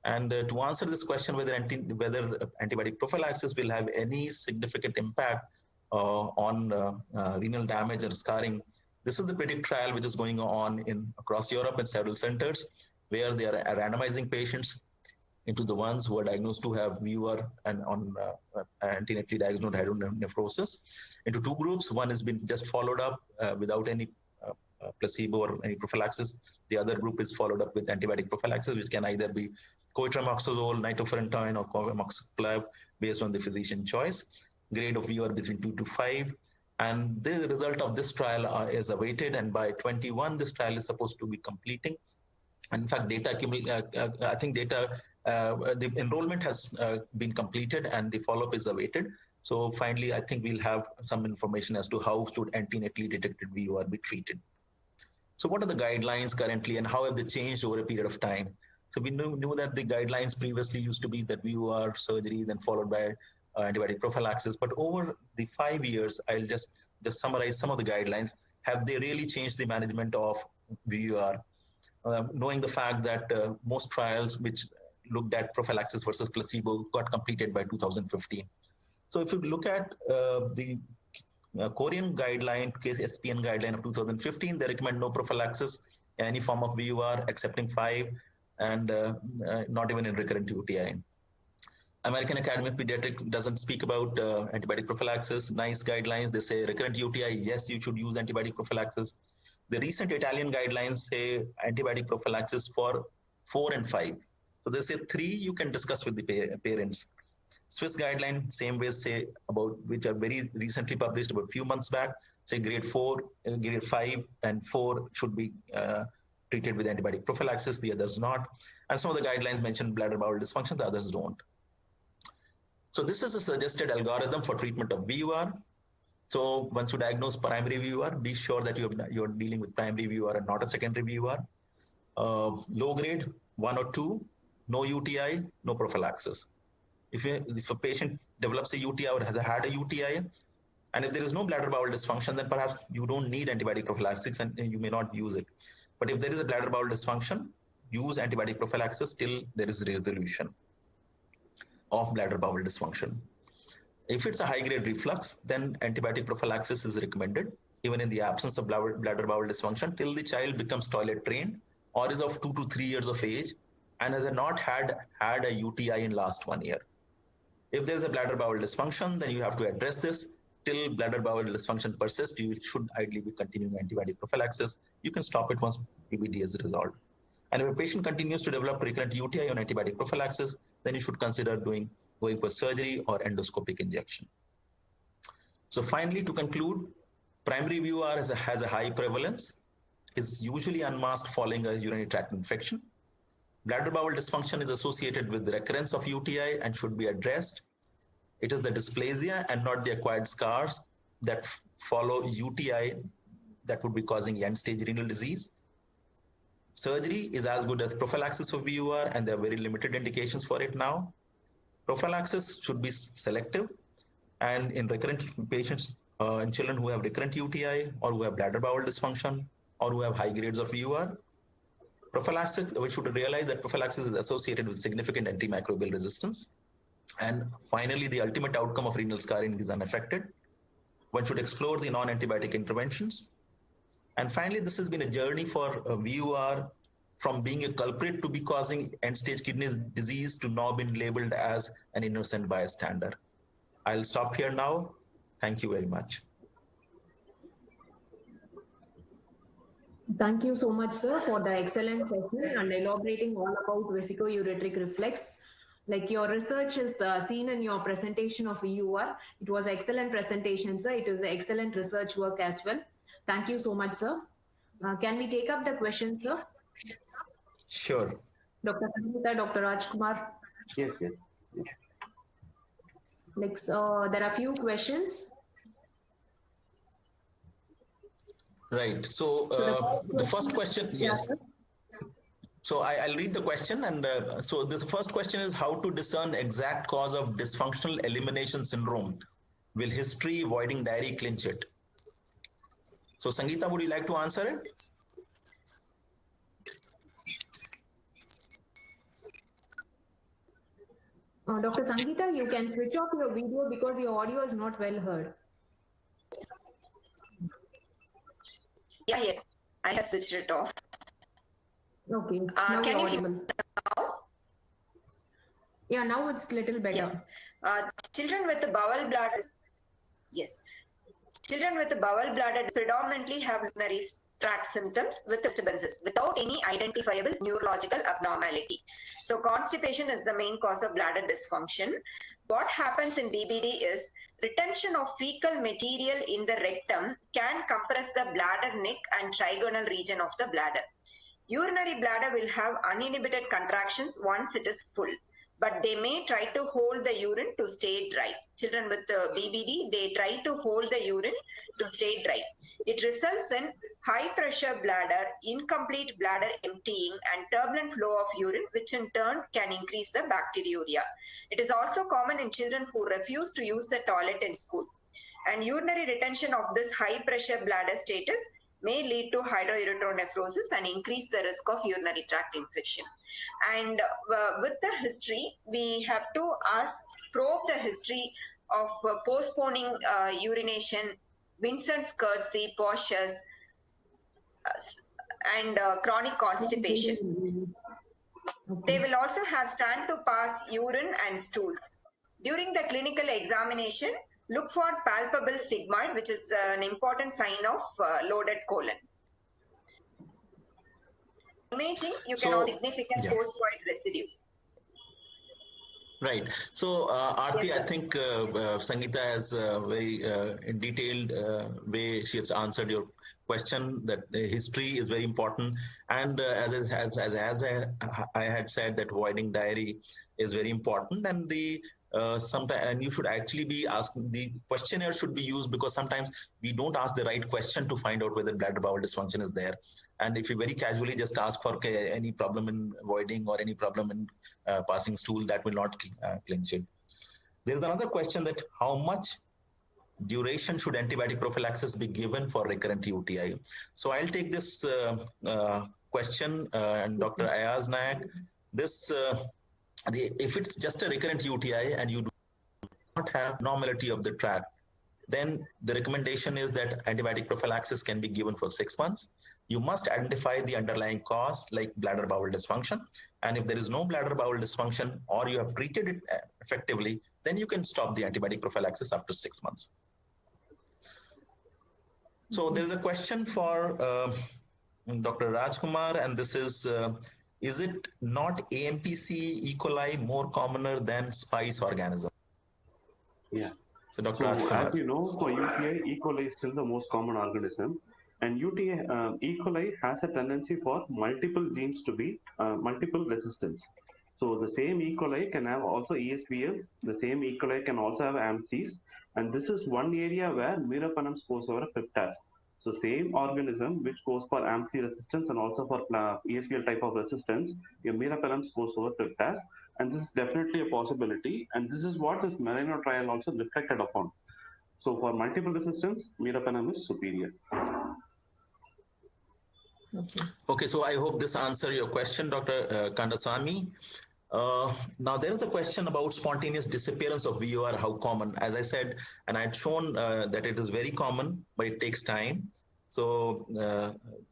And to answer this question, whether antibiotic prophylaxis will have any significant impact on renal damage or scarring, this is the PREDICT trial which is going on across Europe in several centers, where they are randomizing patients into the ones who are diagnosed to have VUR and on antenatally diagnosed hydronephrosis into two groups. One has been just followed up without any placebo or any prophylaxis. The other group is followed up with antibiotic prophylaxis, which can either be cotrimoxazole, nitrofurantoin, or coamoxiclav based on the physician choice. Grade of VUR between 2 to 5. And the result of this trial is awaited, and by 21, this trial is supposed to be completing. In fact, the enrollment has been completed and the follow-up is awaited. So finally, I think we'll have some information as to how should antenatally detected VUR be treated. So what are the guidelines currently and how have they changed over a period of time? So we knew that the guidelines previously used to be that VUR surgery, then followed by antibiotic prophylaxis. But over the 5 years, I'll just summarize some of the guidelines. Have they really changed the management of VUR? Knowing the fact that most trials which looked at prophylaxis versus placebo got completed by 2015. So if you look at the Korean guideline, case SPN guideline of 2015, they recommend no prophylaxis, any form of VUR excepting 5, and not even in recurrent UTI. American Academy of Pediatrics doesn't speak about antibiotic prophylaxis. Nice guidelines, they say recurrent UTI, yes, you should use antibiotic prophylaxis. The recent Italian guidelines say antibiotic prophylaxis for 4 and 5. So they say 3 you can discuss with the parents. Swiss guideline, same way, say about, which are very recently published about a few months back, say grade 4, grade 5 and 4 should be treated with antibiotic prophylaxis, the others not. And some of the guidelines mention bladder bowel dysfunction, the others don't. So this is a suggested algorithm for treatment of VUR. So once you diagnose primary VUR, be sure that you're dealing with primary VUR and not a secondary VUR. Low grade, 1 or 2, no UTI, no prophylaxis. If a patient develops a UTI or has had a UTI, And if there is no bladder bowel dysfunction, then perhaps you don't need antibiotic prophylaxis and you may not use it. But if there is a bladder bowel dysfunction, use antibiotic prophylaxis till there is resolution of bladder bowel dysfunction. If it's a high-grade reflux, then antibiotic prophylaxis is recommended, even in the absence of bladder bowel dysfunction, till the child becomes toilet trained or is of 2 to 3 years of age and has not had a UTI in last 1 year. If there's a bladder bowel dysfunction, then you have to address this. Till bladder bowel dysfunction persists, you should ideally be continuing antibiotic prophylaxis. You can stop it once BBD is resolved. And if a patient continues to develop recurrent UTI on antibiotic prophylaxis, then you should consider going for surgery or endoscopic injection. So finally, to conclude, primary VUR has a high prevalence, is usually unmasked following a urinary tract infection. Bladder bowel dysfunction is associated with the recurrence of UTI and should be addressed. It is the dysplasia and not the acquired scars that follow UTI that would be causing end-stage renal disease. Surgery is as good as prophylaxis for VUR, and there are very limited indications for it now. Prophylaxis should be selective, and in recurrent patients, in children who have recurrent UTI or who have bladder bowel dysfunction or who have high grades of VUR, prophylaxis, we should realize that prophylaxis is associated with significant antimicrobial resistance. And finally, the ultimate outcome of renal scarring is unaffected. One should explore the non-antibiotic interventions. And finally, this has been a journey for VUR from being a culprit to be causing end-stage kidney disease to now being labeled as an innocent bystander. I'll stop here now. Thank you very much. Thank you so much, sir, for the excellent session and elaborating all about vesicoureteric reflex. Like your research is seen in your presentation of VUR. It was an excellent presentation, sir. It was an excellent research work as well. Thank you so much, sir. Can we take up the questions, sir? Sure. Dr. Sangeeta, Dr. Rajkumar. Yes, yes. Like, there are a few questions. Right. So the first question, yes. So I'll read the question. And so the first question is how to discern exact cause of dysfunctional elimination syndrome. Will history, voiding diary clinch it? So Sangeeta, would you like to answer it? Dr. Sangeeta, you can switch off your video because your audio is not well heard. Yeah, yes, I have switched it off. Okay. Now Can you're you hear audible. now? Yeah, now it's little better. Yes. Children with the bowel bladder. Yes. Children with the bowel bladder predominantly have urinary tract symptoms with disturbances without any identifiable neurological abnormality. So constipation is the main cause of bladder dysfunction. What happens in BBD is retention of fecal material in the rectum can compress the bladder neck and trigonal region of the bladder. Urinary bladder will have uninhibited contractions once it is full, but they may try to hold the urine to stay dry. Children with the BBD, they try to hold the urine to stay dry. It results in high pressure bladder, incomplete bladder emptying, and turbulent flow of urine, which in turn can increase the bacteriuria. It is also common in children who refuse to use the toilet in school. And urinary retention of this high pressure bladder status may lead to hydrourethronephrosis and increase the risk of urinary tract infection. And with the history, we have to probe the history of postponing urination, Vincent's Kersey, Porsches, and chronic constipation. They will also have stand to pass urine and stools. During the clinical examination, look for palpable sigmoid, which is an important sign of loaded colon. Imaging, you can also significant post-void residue. Right. So, Aarti, Yes, I think Sangeeta has a very detailed way she has answered your question that history is very important. And as I had said, that voiding diary is very important. And the and you should actually be asking, the questionnaire should be used because sometimes we don't ask the right question to find out whether bladder bowel dysfunction is there. And if you very casually just ask for any problem in voiding or any problem in passing stool, that will not clinch it. There's another question that how much duration should antibiotic prophylaxis be given for recurrent UTI? So I'll take this question, and Dr. Ayaz Nayak, this if it's just a recurrent UTI and you do not have normality of the tract, then the recommendation is that antibiotic prophylaxis can be given for 6 months. You must identify the underlying cause like bladder bowel dysfunction. And if there is no bladder bowel dysfunction or you have treated it effectively, then you can stop the antibiotic prophylaxis after 6 months. So there is a question for Dr. Rajkumar, and this is it not AMPC E. coli more commoner than spice organism? Yeah. So Dr. So Rajkumar. as we know, for UTI, E. coli is still the most common organism. And UTI, E. coli has a tendency for multiple genes to be multiple resistance. So the same E. coli can have also ESBLs, the same E. coli can also have AMCs. And this is one area where meropenem scores over piptase. So same organism which goes for AMC resistance and also for ESBL type of resistance, your meropenem scores over piptase. And this is definitely a possibility. And this is what this Merino trial also reflected upon. So for multiple resistance, meropenem is superior. Okay, so I hope this answers your question, Dr. Kandasamy. Now there is a question about spontaneous disappearance of VOR, how common. As I said, and I had shown that it is very common, but it takes time. So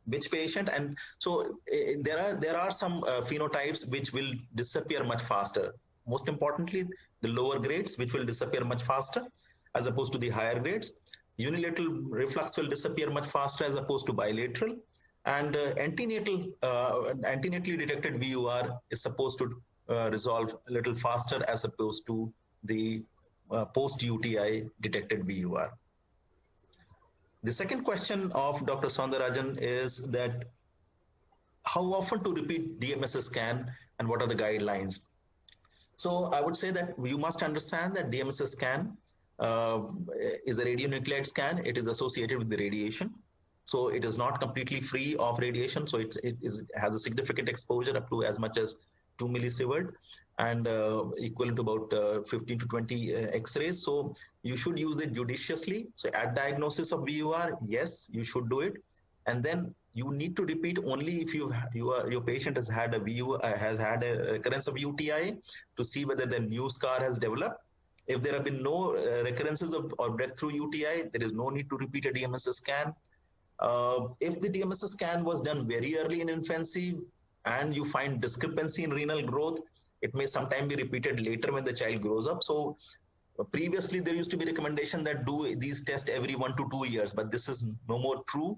which patient? And so there are some phenotypes which will disappear much faster. Most importantly, the lower grades, which will disappear much faster as opposed to the higher grades. Unilateral reflux will disappear much faster as opposed to bilateral. And antenatally detected VUR is supposed to resolve a little faster as opposed to the post-UTI detected VUR. The second question of Dr. Soundarajan is that how often to repeat DMSS scan and what are the guidelines? So I would say that you must understand that DMSS scan is a radionuclide scan. It is associated with the radiation. So it is not completely free of radiation. So it has a significant exposure up to as much as 2 millisievert and equivalent to about 15 to 20 X-rays. So you should use it judiciously. So at diagnosis of VUR, yes, you should do it. And then you need to repeat only if your patient has had a recurrence of UTI to see whether the new scar has developed. If there have been no recurrences or breakthrough UTI, there is no need to repeat a DMSS scan. If the DMSS scan was done very early in infancy and you find discrepancy in renal growth, it may sometime be repeated later when the child grows up. So previously there used to be recommendation that do these tests every 1 to 2 years, but this is no more true.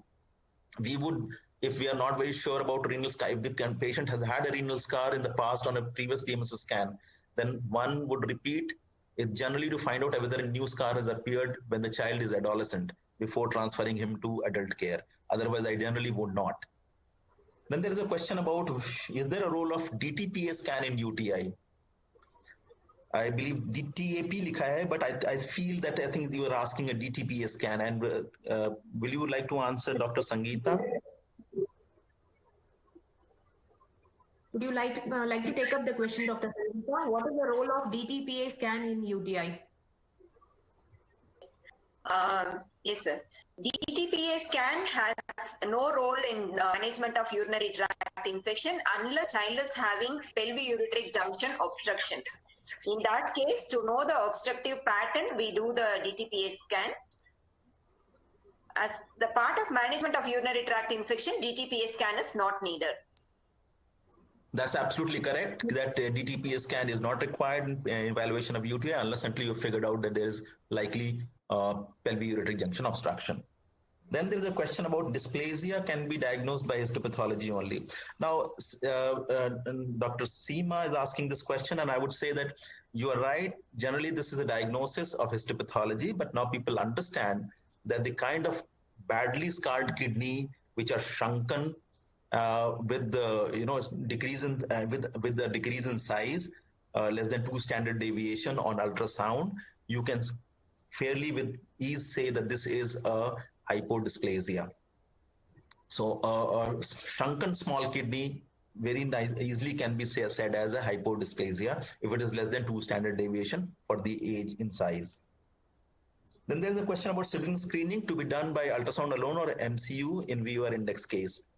We would, if we are not very sure about renal scar, if the patient has had a renal scar in the past on a previous DMSS scan, then one would repeat it generally to find out whether a new scar has appeared when the child is adolescent before transferring him to adult care. Otherwise, I generally would not. Then there is a question about, is there a role of DTPA scan in UTI? I believe DTAP likha hai, but I feel that I think you are asking a DTPA scan. And will you like to answer, Dr. Sangeeta? Would you like to take up the question, Dr. Sangeeta? What is the role of DTPA scan in UTI? Yes, sir. DTPA scan has no role in management of urinary tract infection unless child is having pelvic-ureteric junction obstruction. In that case, to know the obstructive pattern, we do the DTPA scan. As the part of management of urinary tract infection, DTPA scan is not needed. That's absolutely correct, that DTPA scan is not required in evaluation of UTI unless until you figured out that there is likely pelvic-ureteric junction obstruction. Then there is a question about dysplasia can be diagnosed by histopathology only. Now, Dr. Seema is asking this question, and I would say that you are right. Generally, this is a diagnosis of histopathology, but now people understand that the kind of badly scarred kidney, which are shrunken with the decrease in with the decrease in size, less than 2 standard deviation on ultrasound, you can fairly with ease say that this is a hypodysplasia. So a shrunken small kidney very nice easily can be said as a hypodysplasia if it is less than 2 standard deviation for the age in size. Then there's a question about sibling screening to be done by ultrasound alone or MCU in VUR index case.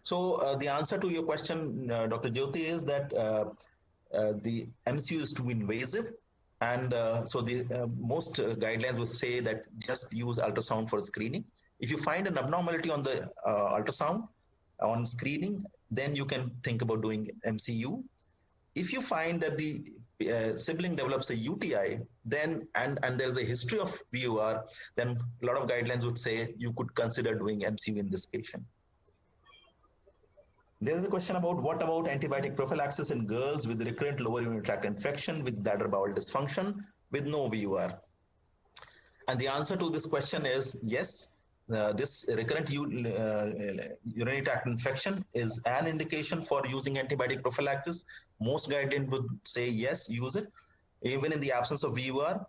So the answer to your question, Dr. Jyoti, is that the MCU is too invasive. And so the most guidelines would say that just use ultrasound for screening. If you find an abnormality on the ultrasound on screening, then you can think about doing MCU. If you find that the sibling develops a UTI, then and there's a history of VUR, then a lot of guidelines would say you could consider doing MCU in this patient. There's a question about what about antibiotic prophylaxis in girls with recurrent lower urinary tract infection with bladder bowel dysfunction with no VUR? And the answer to this question is yes. This recurrent urinary tract infection is an indication for using antibiotic prophylaxis. Most guidelines would say yes, use it, even in the absence of VUR.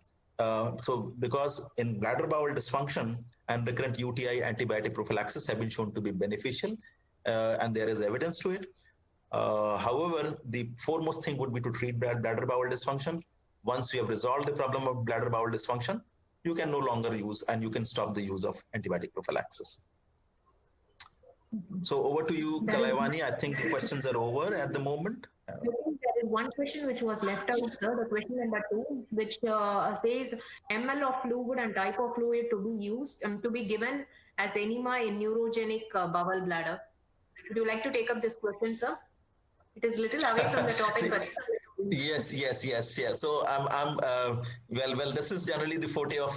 So because in bladder bowel dysfunction and recurrent UTI, antibiotic prophylaxis have been shown to be beneficial. And there is evidence to it. However, the foremost thing would be to treat bladder bowel dysfunction. Once you have resolved the problem of bladder bowel dysfunction, you can no longer use and you can stop the use of antibiotic prophylaxis. So over to you, Kalaivani. I think the questions are over at the moment. I think there is one question which was left out, sir. The question number 2, which says ml of fluid and type of fluid to be used to be given as enema in neurogenic bowel bladder. Would you like to take up this question, sir? It is little away from the topic, but yes. So well, this is generally the forte of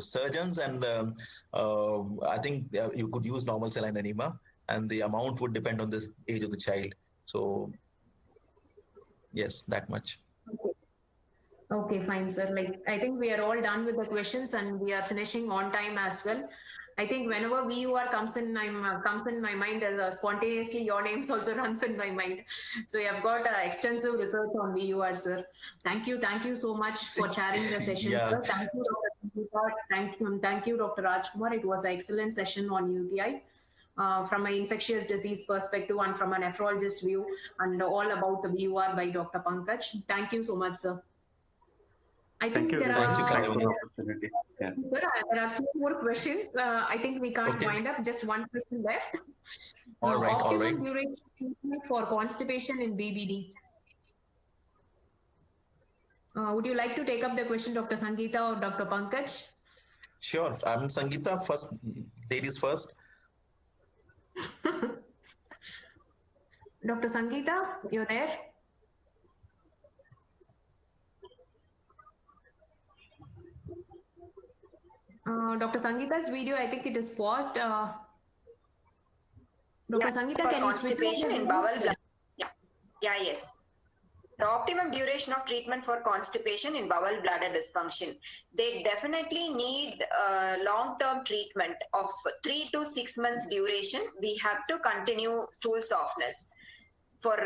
surgeons, and I think you could use normal saline enema, and the amount would depend on the age of the child. So yes, that much. Okay, fine, sir. Like, I think we are all done with the questions and we are finishing on time as well. I think whenever VUR comes in my mind, spontaneously your names also runs in my mind. So you have got extensive research on VUR, sir. Thank you so much for chairing the session, sir. Thank you, Dr. Thank you, Dr. Rajkumar. It was an excellent session on UTI. From an infectious disease perspective and from a nephrologist view, and all about the VUR by Dr. Pankaj. Thank you so much, sir. I think there are a few more questions. I think we can't wind up. Just one question left. All right. Optimum duration for constipation in BBD. Would you like to take up the question, Dr. Sangeeta or Dr. Pankaj? Sure. I'm Sangeeta. First, ladies first. Dr. Sangeeta, you're there? Dr. Sangeeta's video, I think it is paused. Dr. Sangeeta, can constipation in bowel bladder? Yes. The optimum duration of treatment for constipation in bowel bladder dysfunction. They definitely need long-term treatment of 3 to 6 months duration. We have to continue stool softness. For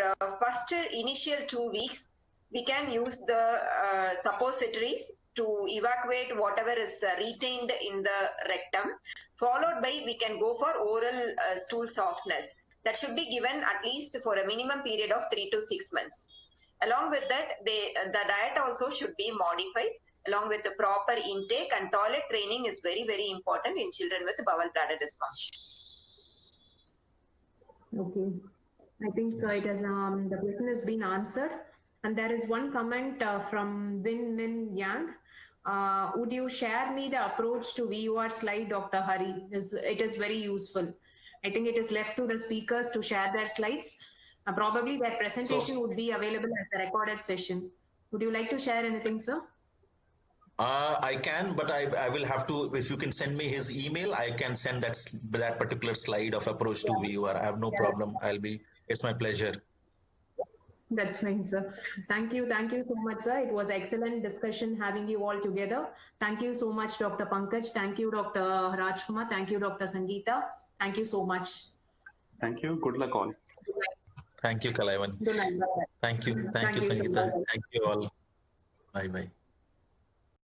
first initial 2 weeks, we can use the suppositories to evacuate whatever is retained in the rectum. Followed by, we can go for oral stool softness. That should be given at least for a minimum period of 3 to 6 months. Along with that, the diet also should be modified along with the proper intake, and toilet training is very, very important in children with bowel bladder dysfunction. Okay. I think it has, the question has been answered. And there is one comment from Win Min Yang. Would you share me the approach to VUR slide, Dr. Hari? It is very useful. I think it is left to the speakers to share their slides. Probably their presentation would be available as a recorded session. Would you like to share anything, sir? I can, but I will have to, if you can send me his email, I can send that particular slide of approach to VUR. I have no problem. It's my pleasure. That's fine, sir. Thank you so much, sir. It was excellent discussion having you all together. Thank you so much, Dr. Pankaj. Thank you, Dr. Rajkumar. Thank you, Dr. Sangeeta. Thank you so much. Thank you. Good luck all. Thank you, Kalaivan. Good night. Bye-bye. Thank you, Sangeeta. So thank you all. Bye-bye.